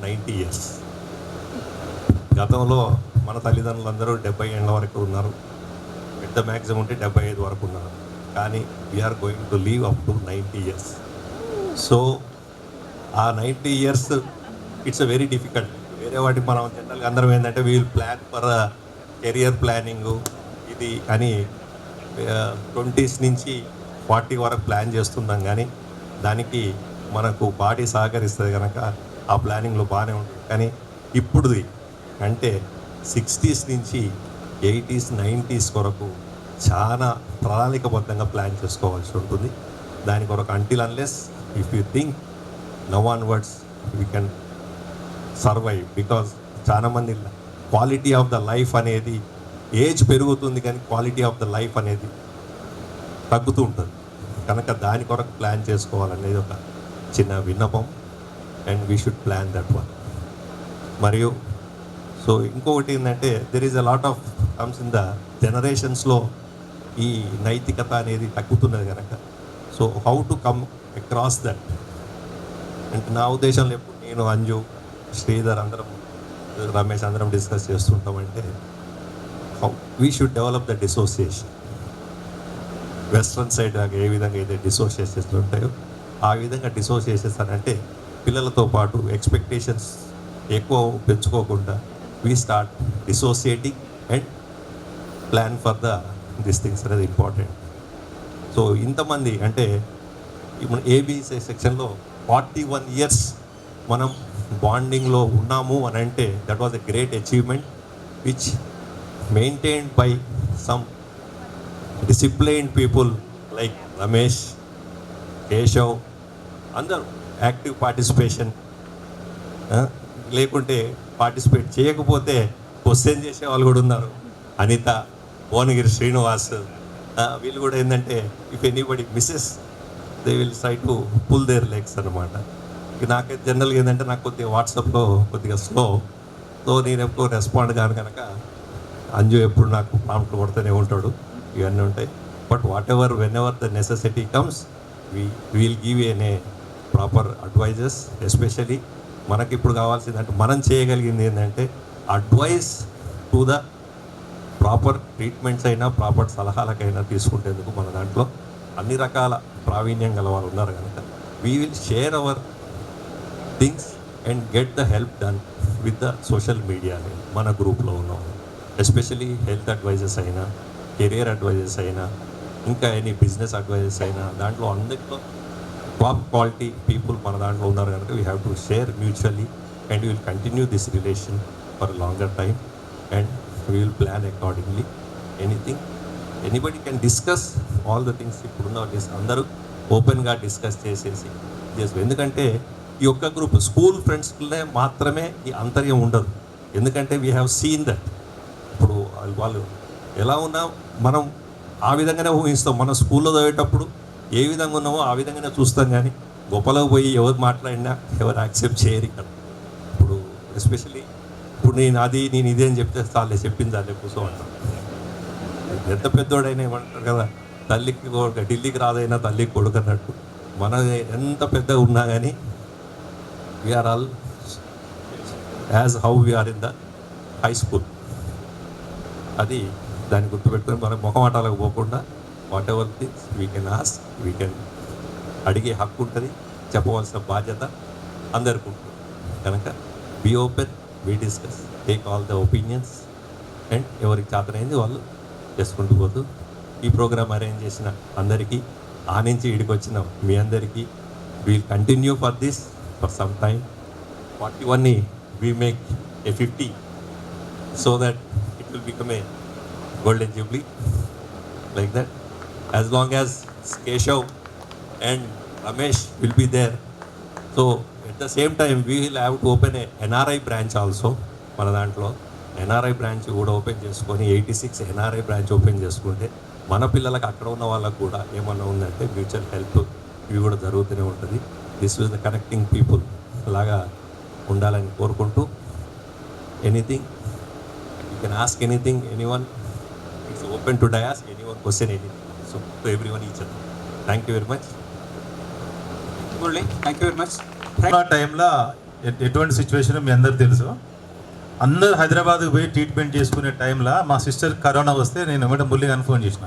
90 years. గతంలో మన తల్లిదండ్రులందరూ 70 ఏళ్ళ వరకు ఉన్నారు, పెద్ద మ్యాక్సిమం ఉంటే 75 వరకు ఉన్నారు. కానీ we are going to live up to 90 years. So ఆ 90 years ఇట్స్ వెరీ డిఫికల్ట్. వేరే వాటికి మనం జనరల్గా అందరం ఏంటంటే we will plan for career planning ఇది అని 20s నుంచి 40 వరకు ప్లాన్ చేస్తున్నాం. కానీ దానికి మనకు బాడీ సహకరిస్తుంది కనుక ఆ ప్లానింగ్లో బాగానే ఉంటుంది. కానీ ఇప్పుడుది అంటే 60s నుంచి 80s 90s కొరకు చాలా ప్రణాళికబద్ధంగా ప్లాన్ చేసుకోవాల్సి ఉంటుంది. దాని కొరకు until unless if you think now onwards we can survive. Because చాలామంది క్వాలిటీ ఆఫ్ ద లైఫ్ అనేది ఏజ్ పెరుగుతుంది కానీ క్వాలిటీ ఆఫ్ ద లైఫ్ అనేది తగ్గుతూ ఉంటుంది కనుక దాని కొరకు ప్లాన్ చేసుకోవాలనేది ఒక చిన్న విన్నపం. And we should plan that one. మరియు సో ఇంకొకటి ఏంటంటే there is a lot of comes in the జనరేషన్స్లో ఈ నైతికత అనేది తగ్గుతున్నది కనుక so how to come across that అంటే నా ఉద్దేశంలో ఎప్పుడు నేను అంజు శ్రీధర్ అందరం రమేష్ అందరం డిస్కస్ చేస్తుంటామంటే how we should develop the dissociation. Western side ఏ విధంగా అయితే డిసోసియేషన్స్ ఉంటాయో ఆ విధంగా డిసోసియేషన్స్ అని అంటే పిల్లలతో పాటు ఎక్స్పెక్టేషన్స్ ఎక్కువ పెంచుకోకుండా we start dissociating and plan for the this things అనేది ఇంపార్టెంట్. సో ఇంతమంది అంటే ఇప్పుడు ఏబిసి సెక్షన్లో 41 years మనం బాండింగ్లో ఉన్నాము అని అంటే that was a great achievement which maintained by some disciplined people like Ramesh, Keshav, అందరూ యాక్టివ్ పార్టిసిపేషన్. లేకుంటే పార్టిసిపేట్ చేయకపోతే క్వశ్చన్ చేసే వాళ్ళు కూడా ఉన్నారు. అనిత, భువనగిరి శ్రీనివాస్, వీళ్ళు కూడా ఏంటంటే if anybody misses they will try to pull their legs అనమాట. నాకైతే జనరల్గా ఏంటంటే నాకు కొద్దిగా వాట్సాప్లో కొద్దిగా స్లో, సో నేను ఎప్పుడు రెస్పాండ్ కాను కనుక అంజు ఎప్పుడు నాకు ప్రాంప్ట్లు కొడుతూనే ఉంటాడు, ఇవన్నీ ఉంటాయి. But whatever whenever the necessity comes will give a proper advises. Especially మనకి ఇప్పుడు కావాల్సిందంటే మనం చేయగలిగింది ఏంటంటే advice to the proper treatments అయినా ప్రాపర్ సలహాలకైనా తీసుకుంటేందుకు మన దాంట్లో అన్ని రకాల ప్రావీణ్యం గల వాళ్ళు ఉన్నారు కనుక we will share our things and get the help done with the social media మన గ్రూప్లో ఉన్నాము. ఎస్పెషలీ హెల్త్ అడ్వైజెస్ అయినా, కెరియర్ అడ్వైజెస్ అయినా, ఇంకా ఎనీ బిజినెస్ అడ్వైజెస్ అయినా దాంట్లో అన్నిట్లో టాప్ క్వాలిటీ పీపుల్ మన దాంట్లో ఉన్నారు కనుక we have to share mutually and will continue this relation for longer time and we will plan accordingly. Anything anybody can discuss all the things. ఇప్పుడున్న అందరూ ఓపెన్గా డిస్కస్ చేసేసి ఎందుకంటే ఈ ఒక్క గ్రూప్ స్కూల్ ఫ్రెండ్స్లే మాత్రమే ఈ అంతర్యం ఉండదు. ఎందుకంటే వీ హ్యావ్ సీన్ దట్. ఇప్పుడు వాళ్ళు ఎలా ఉన్నా మనం ఆ విధంగానే ఊహిస్తాం. మనం స్కూల్లో చదివేటప్పుడు ఏ విధంగా ఉన్నామో ఆ విధంగానే చూస్తాం, కానీ గొప్పలోకి పోయి ఎవరు మాట్లాడినా ఎవరు యాక్సెప్ట్ చేయరు ఇక్కడ. ఇప్పుడు ఎస్పెషల్లీ ఇప్పుడు నేను ఇదే అని చెప్తే చాలే చెప్పింది చాలే కూర్చో అంటాను. ఎంత పెద్దోడైనా ఏమంటారు కదా, తల్లికి ఢిల్లీకి రాదైనా తల్లికి కొడుకు అన్నట్టు. మన ఎంత పెద్దగా ఉన్నా కానీ we are all as how we are in the high school. అది దాన్ని గుర్తుపెట్టుకొని మనం ముఖమాటాలకు పోకుండా whatever things we can ask, we can అడిగే హక్కు ఉంటుంది, చెప్పవలసిన బాధ్యత అందరికీ ఉంటుంది. కనుక be open, be discuss, take all the opinions and ఎవరికి చేతనైంది వాళ్ళు చేసుకుంటూ పోతూ ఈ ప్రోగ్రామ్ అరేంజ్ చేసిన అందరికీ, ఆ నుంచి ఇడికి వచ్చిన మీ అందరికీ, we'll continue for this for some time. 41 we make a 50 so that it will become a golden jubilee, like that. As long as Keshav and Ramesh will be there, so at the same time we will have to open a NRI branch also. మన దాంట్లో NRI బ్రాంచ్ కూడా ఓపెన్ చేసుకొని 86 NRI బ్రాంచ్ ఓపెన్ చేసుకుంటే మన పిల్లలకు అక్కడ ఉన్న వాళ్ళకు కూడా ఏమన్నా ఉందంటే మ్యూచువల్ హెల్ప్ ఇవి కూడా జరుగుతూనే ఉంటుంది. This is the connecting people లాగా ఉండాలని కోరుకుంటూ, anything you can ask anything, anyone, it's open to dais, anyone question anything, so to everyone each other. Thank you very much. Thank you very much. Corona టైంలో ఎటువంటి సిచ్యువేషన్ మీ అందరికి తెలుసు. అందరు హైదరాబాద్కి పోయి ట్రీట్మెంట్ చేసుకునే టైంలో మా సిస్టర్ కరోనా వస్తే నేను ఏమంటే మురళి అని ఫోన్ చేసిన.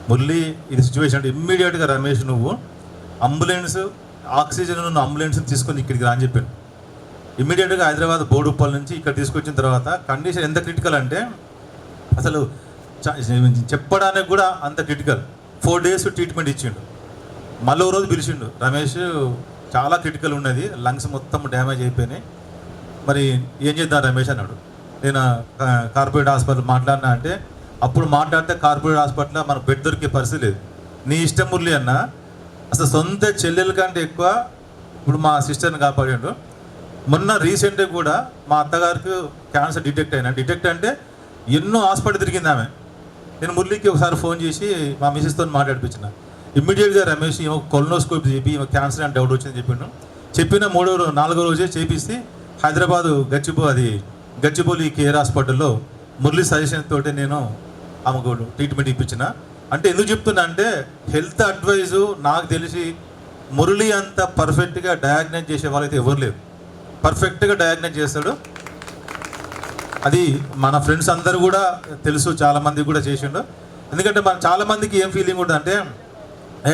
మురళి ఇది సిచ్యువేషన్ అంటే ఇమ్మీడియట్గా రమేష్ నువ్వు అంబులెన్స్, ఆక్సిజన్ ఉన్న అంబులెన్స్ని తీసుకొని ఇక్కడికి రా అని చెప్పాను. ఇమ్మీడియట్గా హైదరాబాద్ బోడుప్పల్ నుంచి ఇక్కడ తీసుకొచ్చిన తర్వాత కండిషన్ ఎంత క్రిటికల్ అంటే అసలు చెప్పడానికి కూడా అంత క్రిటికల్. 4 days ట్రీట్మెంట్ ఇచ్చిండు. మళ్ళీ రోజు పిలిచిండు, రమేష్ చాలా క్రిటికల్ ఉన్నది, లంగ్స్ మొత్తం డ్యామేజ్ అయిపోయినాయి, మరి ఏం చేద్దాం రమేష్ అన్నాడు. నేను కార్పొరేట్ హాస్పిటల్ మాట్లాడినా అంటే అప్పుడు మాట్లాడితే కార్పొరేట్ హాస్పిటల్లో మనకు బెడ్ దొరికే పరిస్థితి లేదు. నీ ఇష్టం మురళి అన్న, అసలు సొంత చెల్లెల కంటే ఎక్కువ ఇప్పుడు మా సిస్టర్ని కాపాడాడు. మొన్న రీసెంట్గా కూడా మా అత్తగారికి క్యాన్సర్ డిటెక్ట్ అంటే ఎన్నో హాస్పిటల్ తిరిగింది ఆమె. నేను మురళికి ఒకసారి ఫోన్ చేసి మా మిసెస్తో మాట్లాడిపించిన. ఇమ్మీడియట్గా రమేష్ కొలనోస్కోపీ చెప్పి క్యాన్సర్ అని డౌట్ వచ్చిందని చెప్పిన 4వ రోజే చేపిస్తే హైదరాబాదు గచ్చిబౌలి కేర్ హాస్పిటల్లో మురళి సజెషన్ తోటి నేను ఆమెకు ట్రీట్మెంట్ ఇప్పించిన. అంటే ఎందుకు చెప్తున్నా అంటే హెల్త్ అడ్వైజు నాకు తెలిసి మురళి అంత పర్ఫెక్ట్గా డయాగ్నైజ్ చేసే వాళ్ళైతే ఎవరు లేరు. పర్ఫెక్ట్గా డయాగ్నైజ్ చేస్తాడు. అది మన ఫ్రెండ్స్ అందరూ కూడా తెలుసు, చాలామంది కూడా చేసిండు. ఎందుకంటే మన చాలామందికి ఏం ఫీలింగ్ ఉంటుంది అంటే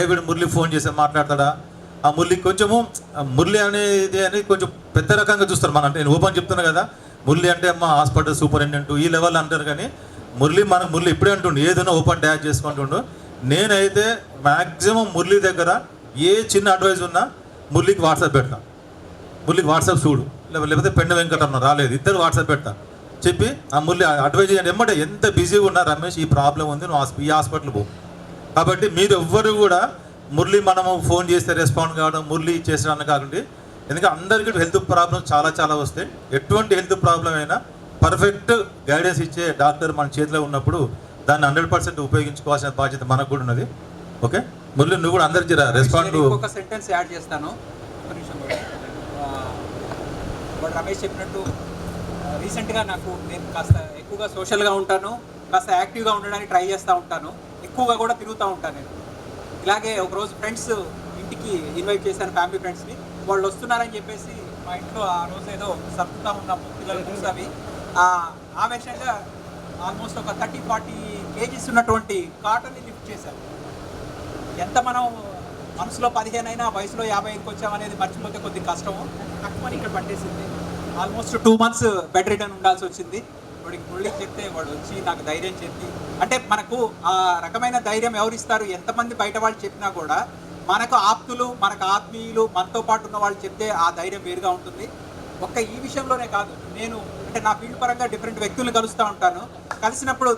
వీడు మురళి ఫోన్ చేసి మాట్లాడతాడా, ఆ మురళి కొంచెము మురళి అనేది అని కొంచెం పెద్ద రకంగా చూస్తారు. మన అంటే నేను ఓపెన్ చెప్తున్నా కదా, మురళి అంటే అమ్మ హాస్పిటల్ సూపరింటెండెంట్ ఈ లెవెల్ అంటారు, కానీ మురళి ఇప్పుడే అంటుండు ఏదైనా ఓపెన్ ట్యాగ్ చేసుకుంటుండు. నేనైతే మ్యాక్సిమం మురళి దగ్గర ఏ చిన్న అడ్వైజ్ ఉన్నా మురళికి వాట్సాప్ పెడతా. మురళికి వాట్సాప్ చూడు, లేకపోతే పెండ వెంకటరమణ రాలేదు, ఇద్దరు వాట్సాప్ పెడతా చెప్పి ఆ మురళి అడ్వైజ్ చేయండి. ఎమ్మటే ఎంత బిజీగా ఉన్నా రమేష్ ఈ ప్రాబ్లం ఉంది, నువ్వు ఈ హాస్పిటల్ పో. కాబట్టి మీరు ఎవ్వరు కూడా మురళి మనము ఫోన్ చేస్తే రెస్పాండ్ కావడం, మురళి చేసేదాన్ని కాకుండా, ఎందుకంటే అందరికీ హెల్త్ ప్రాబ్లమ్స్ చాలా వస్తాయి. ఎటువంటి హెల్త్ ప్రాబ్లం అయినా పర్ఫెక్ట్ గైడెన్స్ ఇచ్చే డాక్టర్ మన చేతిలో ఉన్నప్పుడు దాన్ని 100% ఉపయోగించుకోవాల్సిన బాధ్యత మనకు కూడా ఉన్నది. ఓకే మురళి, నువ్వు కూడా అందరికి రెస్పాండ్. ఒక సెంటెన్స్ యాడ్ చేస్తాను. రమేష్ చెప్పినట్టు రీసెంట్గా నేను కాస్త ఎక్కువగా సోషల్గా ఉంటాను, కాస్త యాక్టివ్గా ఉండడానికి ట్రై చేస్తూ ఉంటాను, ఎక్కువగా కూడా తిరుగుతూ ఉంటాను. నేను ఇలాగే ఒకరోజు ఫ్రెండ్స్ ఇంటికి ఇన్వైట్ చేశాను, ఫ్యామిలీ ఫ్రెండ్స్ని. వాళ్ళు వస్తున్నారని చెప్పేసి మా ఇంట్లో ఆ రోజు ఏదో సర్దుతూ ఉన్నాము, పిల్లలు బుక్స్ అవి. ఆవేశంగా ఆల్మోస్ట్ ఒక 30-40 kgs ఉన్నటువంటి కాటన్ని లిఫ్ట్ చేశారు. ఎంత మనం మనసులో 15 అయినా వయసులో 55కి వచ్చామనేది మర్చిపోతే కొద్దిగా కష్టము. తక్కువని ఇక్కడ పట్టేసింది. ఆల్మోస్ట్ 2 months బెడ్ రిటర్న్ ఉండాల్సి వచ్చింది. వాడికి మురళికి చెప్తే వాడు వచ్చి నాకు ధైర్యం చెప్పి, అంటే మనకు ఆ రకమైన ధైర్యం ఎవరిస్తారు, ఎంతమంది బయట వాళ్ళు చెప్పినా కూడా మనకు ఆప్తులు, మనకు ఆత్మీయులు, మనతో పాటు ఉన్న వాళ్ళు చెప్తే ఆ ధైర్యం వేరుగా ఉంటుంది. ఒక్క ఈ విషయంలోనే కాదు, నేను అంటే నా ఫీల్డ్ పరంగా డిఫరెంట్ వ్యక్తులను కలుస్తూ ఉంటాను. కలిసినప్పుడు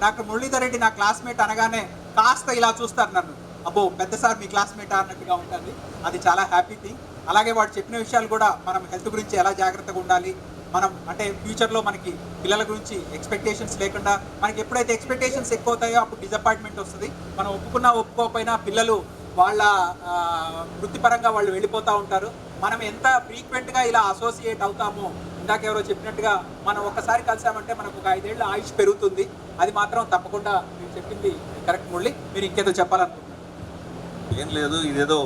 డాక్టర్ మురళీధర్ రెడ్డి నా క్లాస్మేట్ అనగానే కాస్త ఇలా చూస్తారు నన్ను, అబ్బో పెద్ద సార్ మీ క్లాస్మేట్ అన్నట్టుగా ఉంటుంది. అది చాలా హ్యాపీ థింగ్. అలాగే వాడు చెప్పిన విషయాలు కూడా, మనం హెల్త్ గురించి ఎలా జాగ్రత్తగా ఉండాలి, మనం అంటే ఫ్యూచర్లో మనకి పిల్లల గురించి ఎక్స్పెక్టేషన్స్ లేకుండా, మనకి ఎప్పుడైతే ఎక్స్పెక్టేషన్స్ ఎక్కువ అవుతాయో అప్పుడు డిసప్పాయింట్మెంట్ వస్తుంది. మనం ఒప్పుకున్నా ఒప్పుకోకపోయినా పిల్లలు వాళ్ళ వృత్తిపరంగా వాళ్ళు వెళ్ళిపోతూ ఉంటారు. మనం ఎంత ఫ్రీక్వెంట్గా ఇలా అసోసియేట్ అవుతామో, ఇందాక ఎవరో చెప్పినట్టుగా మనం ఒక్కసారి కలిసామంటే మనకు ఒక 5 ఏళ్ళ ఆయుష్ పెరుగుతుంది. అది మాత్రం తప్పకుండా మీరు చెప్పింది కరెక్ట్. మురళి, మీరు ఇంకేదో చెప్పాలనుకుంటున్నారు? ఏం లేదు, ఇదేదో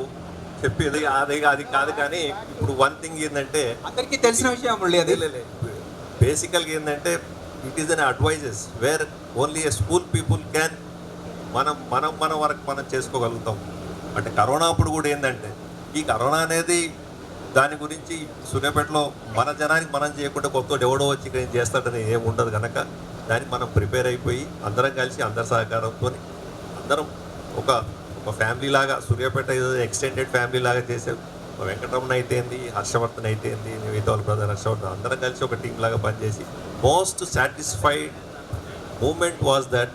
చెప్పేది అది కాదు. కానీ ఇప్పుడు వన్ థింగ్ ఏంటంటే, అందరికీ తెలిసిన విషయం మురళి, అది బేసికల్గా ఏంటంటే it is an advises where only a school people can మన వరకు మనం చేసుకోగలుగుతాం. అంటే కరోనా అప్పుడు కూడా ఏంటంటే, ఈ కరోనా అనేది దాని గురించి సూర్యాపేటలో మన జనానికి మనం చేయకుండా కొత్త ఎవడో వచ్చి చేస్తాడని ఏమి ఉండదు కనుక దానికి మనం ప్రిపేర్ అయిపోయి అందరం కలిసి అందరి సహకారంతో అందరం ఒక ఫ్యామిలీ లాగా, సూర్యాపేట ఎక్స్టెండెడ్ ఫ్యామిలీ లాగా చేసే వెంకటరమణ అయితేంది, హర్షవర్ధన్ అయితేంది, మిగతా వాళ్ళ బ్రదర్ హర్షవర్ధన్, అందరం కలిసి ఒక టీం లాగా పనిచేసి most satisfied moment was that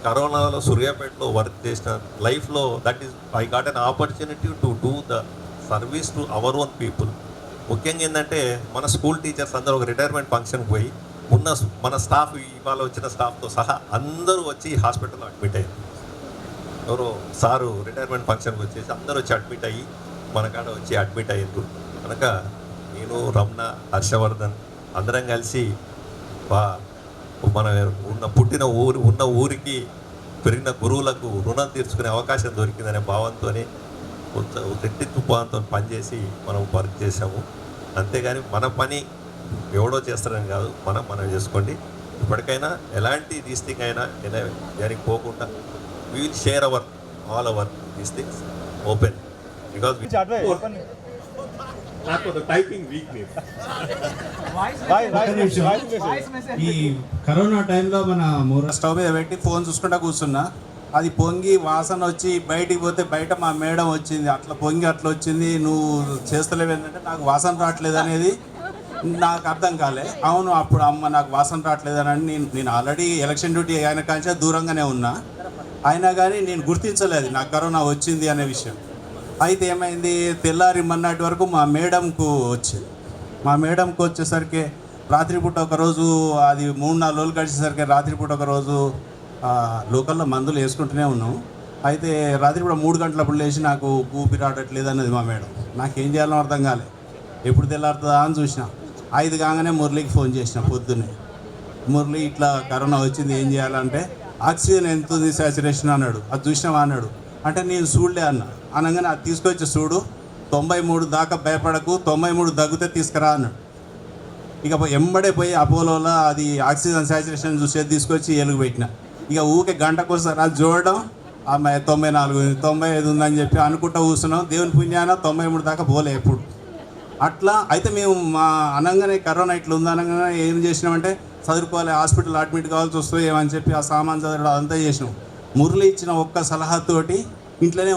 కరోనాలో సూర్యాపేటలో వర్క్ చేసిన లైఫ్లో that is I got an opportunity to do the service to our own people. ముఖ్యంగా ఏంటంటే మన స్కూల్ టీచర్స్ అందరూ ఒక రిటైర్మెంట్ ఫంక్షన్కి పోయి మన స్టాఫ్, ఇవాళ వచ్చిన స్టాఫ్తో సహా అందరూ వచ్చి హాస్పిటల్లో అడ్మిట్ అయ్యారు. ఎవరో సారు రిటైర్మెంట్ ఫంక్షన్కి వచ్చేసి అందరూ వచ్చి అడ్మిట్ అయ్యి మన కాడ వచ్చి అడ్మిట్ అయ్యారు కనుక నేను, రమణ, హర్షవర్ధన్ అందరం కలిసి మన ఉన్న ఊరికి పెరిగిన గురువులకు రుణం తీర్చుకునే అవకాశం దొరికిందనే భావంతో రెట్టింపుతో పనిచేసి మనం వర్క్ చేసాము. అంతేగాని మన పని ఎవడో చేస్తారని కాదు, మనం చేసుకోండి. ఇప్పటికైనా ఎలాంటి దీస్ థింగ్ అయినా దానికి పోకుండా we will share all our these things open because typing weakness. ఈ కరోనా టైంలో మన స్టవ్ మీద పెట్టి ఫోన్ చూసుకుంటా కూర్చున్నా, అది పొంగి వాసన వచ్చి బయటికి పోతే బయట మా మేడం వచ్చింది, అట్లా పొంగి అట్లా వచ్చింది, నువ్వు చేస్తలేవు ఏంటంటే నాకు వాసన రావట్లేదు అనేది నాకు అర్థం కాలే. అవును, అప్పుడు అమ్మ నాకు వాసన రావట్లేదు అని నేను ఆల్రెడీ ఎలక్షన్ డ్యూటీ అయిన కాంచే దూరంగానే ఉన్నా, అయినా కానీ నేను గుర్తించలేదు నాకు కరోనా వచ్చింది అనే విషయం. అయితే ఏమైంది, తెల్లారి మన్నాటి వరకు మా మేడంకు వచ్చింది. మా మేడంకు వచ్చేసరికి రాత్రిపూట ఒకరోజు, అది 3-4 రోజులు గడిచేసరికి రాత్రిపూట ఒకరోజు లోకల్లో మందులు వేసుకుంటూనే ఉన్నాం. అయితే రాత్రిపూట 3 గంటలప్పుడు లేచి నాకు ఊపిరి రావట్లేదు అన్నది మా మేడం. నాకేం చేయాలో అర్థం కాలే, ఎప్పుడు తెల్లారుతుందా అని చూసిన. 5 కాగానే మురళికి ఫోన్ చేసిన పొద్దున్నే, మురళి ఇట్లా కరోనా వచ్చింది ఏం చేయాలంటే, ఆక్సిజన్ ఎంత ఉంది సాచురేషన్ అన్నాడు. అది చూసినావా అన్నాడు. అంటే నేను చూడలే అనగానే అది తీసుకొచ్చి చూడు, 93 దాకా భయపడకు, 93 దగ్గితే తీసుకురా అన్నాడు. ఇక ఎంబడే పోయి అపోలోలో అది ఆక్సిజన్ సాచురేషన్ చూసేది తీసుకొచ్చి ఎలుగు పెట్టిన. ఇక ఊకే గంటకోసారి అది చూడడం, అమ్మాయి 94 95 ఉందని చెప్పి అనుకుంటా కూర్చున్నాం. దేవుని పుణ్యాన 93 దాకా పోలే ఎప్పుడు. అట్లా అయితే మేము మా అనగానే కరోనా ఇట్లా ఉంది అనగానే ఏం చేసినామంటే, చదువుకోవాలి, హాస్పిటల్ అడ్మిట్ కావాల్సి వస్తుంది ఏమని చెప్పి ఆ సామాన్ చదవడం అంతా చేసినాం. మురళి ఇచ్చిన ఒక్క సలహాతోటి ఇంట్లోనే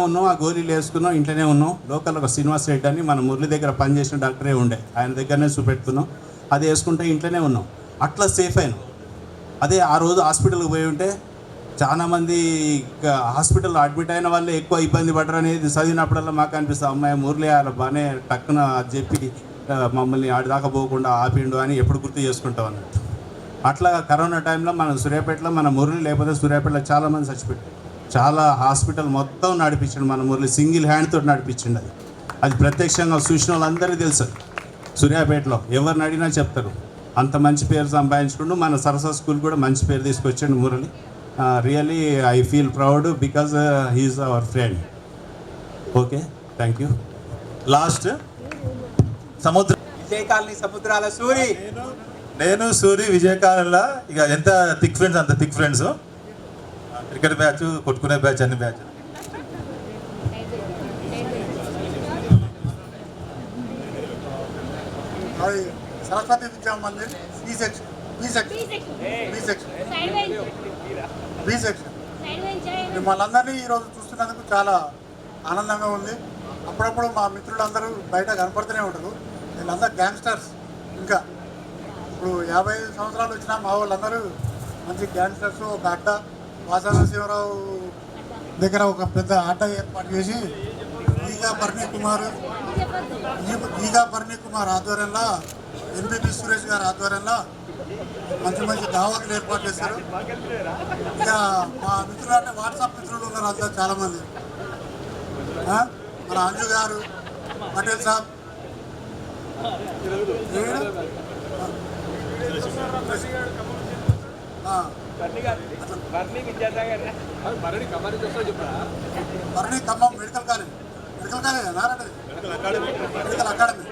ఉన్నాం, ఆ గోళీలు వేసుకున్నాం, ఇంట్లోనే ఉన్నాం. లోకల్ ఒక శ్రీనివాస్ రెడ్డి అని మన మురళి దగ్గర పనిచేసిన డాక్టరే ఉండే, ఆయన దగ్గరనే చూపెట్టుకున్నాం. అది వేసుకుంటే ఇంట్లోనే ఉన్నాం, అట్లా సేఫ్ అయినాం. అదే ఆ రోజు హాస్పిటల్కి పోయి ఉంటే చాలామంది హాస్పిటల్లో అడ్మిట్ అయిన వాళ్ళే ఎక్కువ ఇబ్బంది పడరు అనేది చదివినప్పుడల్లా మాకు అనిపిస్తుంది, అమ్మాయి మురళి అలా బాగానే టక్కున చెప్పి మమ్మల్ని ఆడి దాకా పోకుండా ఆపిండు అని ఎప్పుడు గుర్తు చేసుకుంటాం అన్నట్టు. అట్లా కరోనా టైంలో మన సూర్యాపేటలో మన మురళి లేకపోతే సూర్యాపేటలో చాలామంది చచ్చిపెట్టారు. చాలా హాస్పిటల్ మొత్తం నడిపించండు మన మురళి, సింగిల్ హ్యాండ్తో నడిపించిండు. అది ప్రత్యక్షంగా చూసిన వాళ్ళందరికీ తెలుసు. సూర్యాపేటలో ఎవరిని అడిగినా చెప్తారు, అంత మంచి పేరు సంపాదించుకుంటూ మన సరస్వతి స్కూల్ కూడా మంచి పేరు తీసుకొచ్చాడు Murali. Really I feel proud because he is our friend. Okay, thank you. Last Samudra Vijaya colony సముద్రాల సూరి, నేను సూరి విజయకాలంలో ఇక ఎంత థిక్ ఫ్రెండ్స్ అంత థిక్ ఫ్రెండ్స్. క్రికెట్ బ్యాచ్, కొట్టుకునే బ్యాచ్, అన్ని batch. Saraswati Vidya Mandir B section మిమ్మల్ని అందరినీ ఈరోజు చూస్తున్న చూస్తున్నందుకు చాలా ఆనందంగా ఉంది. అప్పుడప్పుడు మా మిత్రులందరూ బయట కనపడుతూనే ఉంటారు. వీళ్ళందరూ గ్యాంగ్స్టర్స్. ఇంకా ఇప్పుడు 55 సంవత్సరాలు వచ్చినా మా వాళ్ళందరూ మంచి గ్యాంగ్స్టర్స్. ఒక అడ్డ వాసనశివరావు దగ్గర ఒక పెద్ద ఆట ఏర్పాటు చేసి ఈగా భరణి కుమార్ ఆధ్వర్యంలో, ఎంపీపీ సురేష్ గారి ఆధ్వర్యంలో మంచి మంచి దావతులు ఏర్పాటు చేశారు. ఇక మా మిత్రులు అంటే వాట్సాప్ మిత్రులు ఉన్నారు అంతా చాలామంది. మన అంజు గారు, పటేల్ సాబ్, Bharani Khammam medical college medical academy.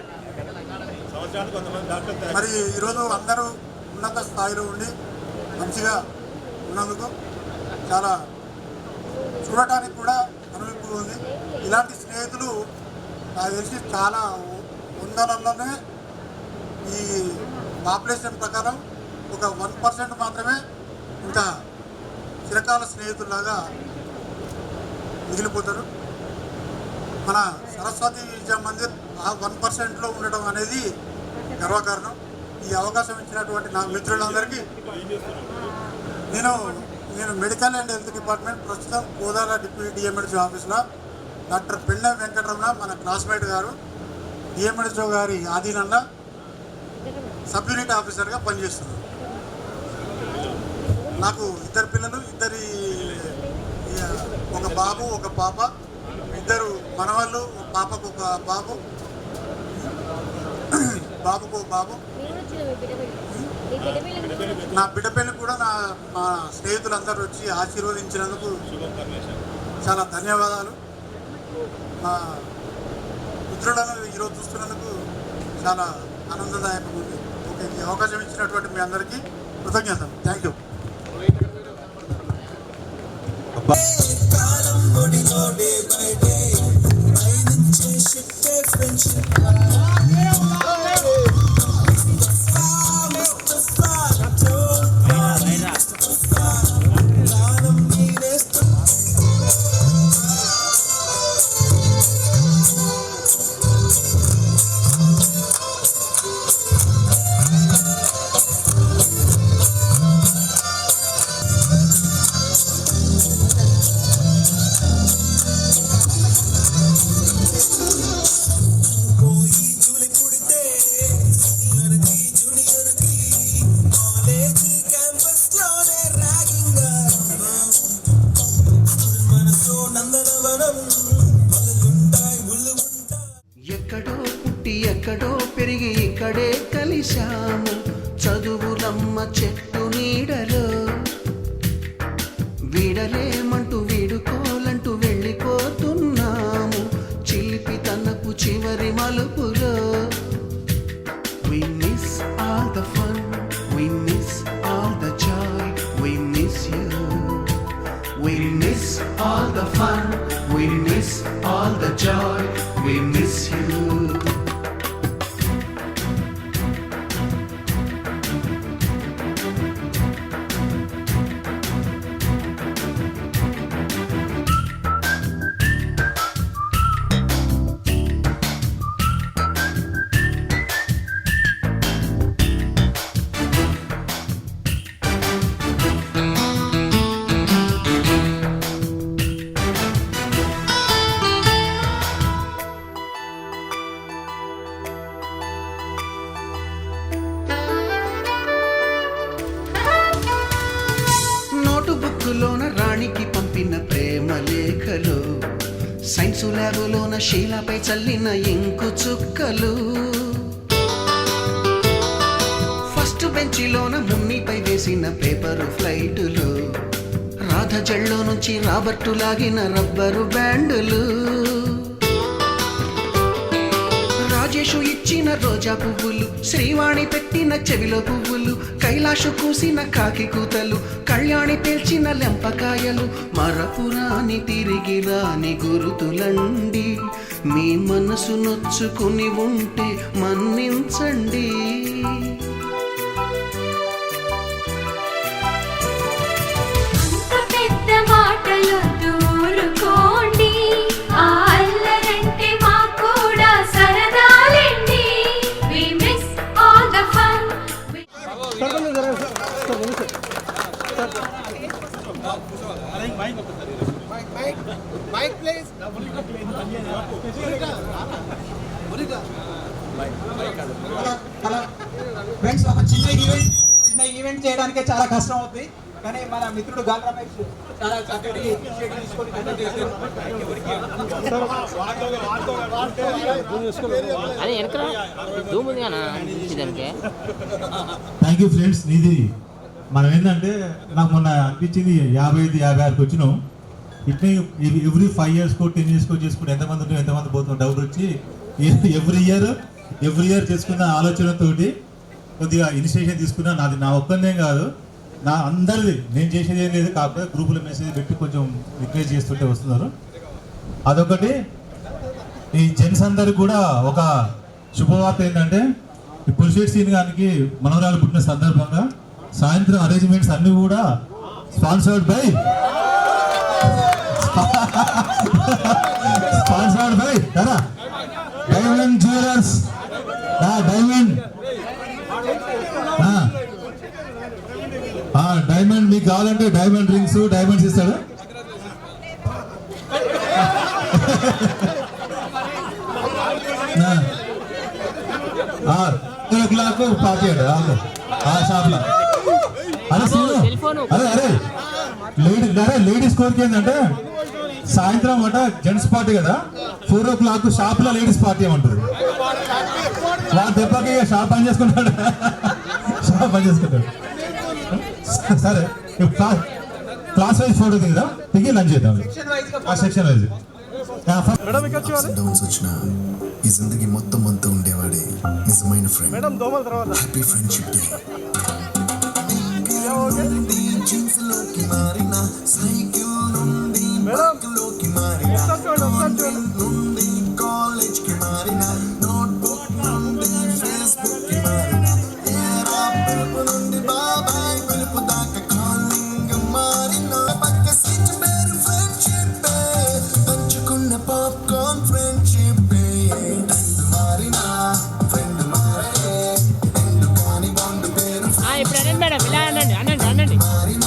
మరి ఈరోజు అందరూ ఉన్నత స్థాయిలో ఉండి మంచిగా ఉన్నందుకు చాలా చూడటానికి కూడా అనుభూతి ఉంది. ఇలాంటి స్నేహితులు నాకు తెలిసి చాలా వందలలోనే ఈ పాపులేషన్ ప్రకారం ఒక 1% మాత్రమే ఇంత చిరకాల స్నేహితుల్లాగా మిగిలిపోతారు. మన సరస్వతి విద్యా మందిర్ ఆ 1%లో ఉండడం అనేది గర్వకారణం. ఈ అవకాశం ఇచ్చినటువంటి నా మిత్రులందరికీ నేను మెడికల్ అండ్ హెల్త్ డిపార్ట్మెంట్ ప్రస్తుతం కోదాడ డిప్యూటీ డిఎంహెచ్ఓ ఆఫీస్లో డాక్టర్ పెళ్ళ వెంకటరమణ మన క్లాస్మేట్ గారు డిఎంహెచ్ఓ గారి ఆధీనంలో సబ్ యూనిట్ ఆఫీసర్గా పనిచేస్తున్నారు. నాకు 2 పిల్లలు, ఒక బాబు ఒక పాప, 2 మనవాళ్ళు, పాపకు ఒక బాబు, బాబుకు ఒక బాబు. నా బిడ్డ పెళ్లి కూడా మా స్నేహితులందరూ వచ్చి ఆశీర్వదించినందుకు చాలా ధన్యవాదాలు. మా మిత్రులను ఈరోజు చూస్తున్నందుకు చాలా ఆనందదాయకంగా ఉంది. ఓకే, ఈ అవకాశం ఇచ్చినటువంటి మీ అందరికీ కృతజ్ఞతలు. Thank you. ఎక్కడో పుట్టి ఎక్కడో పెరిగి ఇక్కడే కలిశాము, చదువులమ్మ చెట్టు నీడలో. వీడలేమంటూ వీడుకోలంటూ వెళ్ళిపోతున్నాము, చిలిపి తనపు చివరి మలుపులో. We miss all the fun, we miss all the joy, we miss you. We miss all the fun, we miss all the joy, we miss you. నోటుబుక్కులోన రాణికి పంపిన ప్రేమ లేఖలు, సైన్సు ల్యాబులోన శీలాపై చల్లిన ఇంకు చుక్కలు, ఫస్ట్ బెంచిలోన మున్నిపై వేసిన పేపరు ఫ్లైటులు, రాధ జల్లో నుంచి రాబర్టు లాగిన రబ్బరు బ్యాండులు, రాజేషు ఇచ్చిన రోజా పువ్వులు, శ్రీవాణి పెట్టిన చెవిలో పువ్వులు, కైలాషు కూసిన కాకి కూతలు, కళ్యాణి పేల్చిన లెంపకాయలు, మరపురాని తిరిగి రాని గురుతులండి. మీ మనసు నొచ్చుకుని ఉంటే మన్నించండి. అంత పెద్ద మాటలు దూరుకోండి. ఫ్రెండ్స్, ఒక చిన్న ఈవెంట్ చేయడానికే చాలా కష్టం అవుతుంది, కానీ మన మిత్రుడు గాల్ రమేష్ చాలా చక్కటి ఇనిషియేటివ్ తీసుకొని థ్యాంక్ యూ ఫ్రెండ్స్. ఇది మనం ఏంటంటే నాకు మొన్న అనిపించింది 55-56కి వచ్చినాం. ఇట్లా ఎవ్రీ 5 yearsకో 10 yearsకో చేసుకుంటే ఎంతమంది ఉంటాం ఎంతమంది పోతున్నాం డౌట్ వచ్చి ఎవ్రీ ఇయర్ చేసుకున్న ఆలోచనతోటి కొద్దిగా ఇనిషియేషన్ తీసుకున్నా. నాది నా ఒక్కనే కాదు, నా అందరిది. నేను చేసేది ఏం లేదు, కాకపోతే గ్రూపులో మెసేజ్ పెట్టి కొంచెం రిక్వెస్ట్ చేస్తుంటే వస్తున్నారు. అదొకటి. ఈ జెంట్స్ అందరికి కూడా ఒక శుభవార్త ఏంటంటే ఈ పులిషేట్ సీన్ గారికి మనవరాలు పుట్టిన సందర్భంగా సాయంత్రం అరేంజ్మెంట్స్ అన్ని కూడా sponsored by diamond jewellers. Diamond మీకు కావాలంటే డైమండ్ రింగ్స్, డైమండ్స్ ఇస్తాడు. పార్టీ షాప్లో. అరే లేడీస్ కోరిక ఏంటంటే సాయంత్రం అట జెంట్స్ పార్టీ కదా, 4 o'clock షాప్లో లేడీస్ పార్టీ ఏమంటారు. వాళ్ళ దెబ్బకి షాప్ పని చేసుకుంటాడు. సరే, క్లాస్ వైజ్ ఫోటో దిగుదా, దిగి లంచ్ చేద్దాం. సెక్షన్ వైజ్ డౌన్స్ వచ్చిన ఈ జిందగీ మొత్తం అంతా ఉండేవాడే నిజమైన friend. Happy friendship day. Jeans లోకి మారిన సైకిల్ నుండి బైక్ లోకి మారిన నుండి కాలేజ్ కి మారిన నోట్బుక్ నుండి ఫేస్బుక్ కి మారిన ఏరా పిలుపు నుండి బాబాయ్ పిలుపు దాకా కాలింగ్ మారిన పక్క సీట్ పేరు ఫ్రెండ్షిప్ పంచుకున్న పాప్కార్న్ ఫ్రెండ్షిప్ మారిన ఫ్రెండ్ మారే ఎందు కాని బాండ్ పేరు మేడం ఇలా అనండి మారిన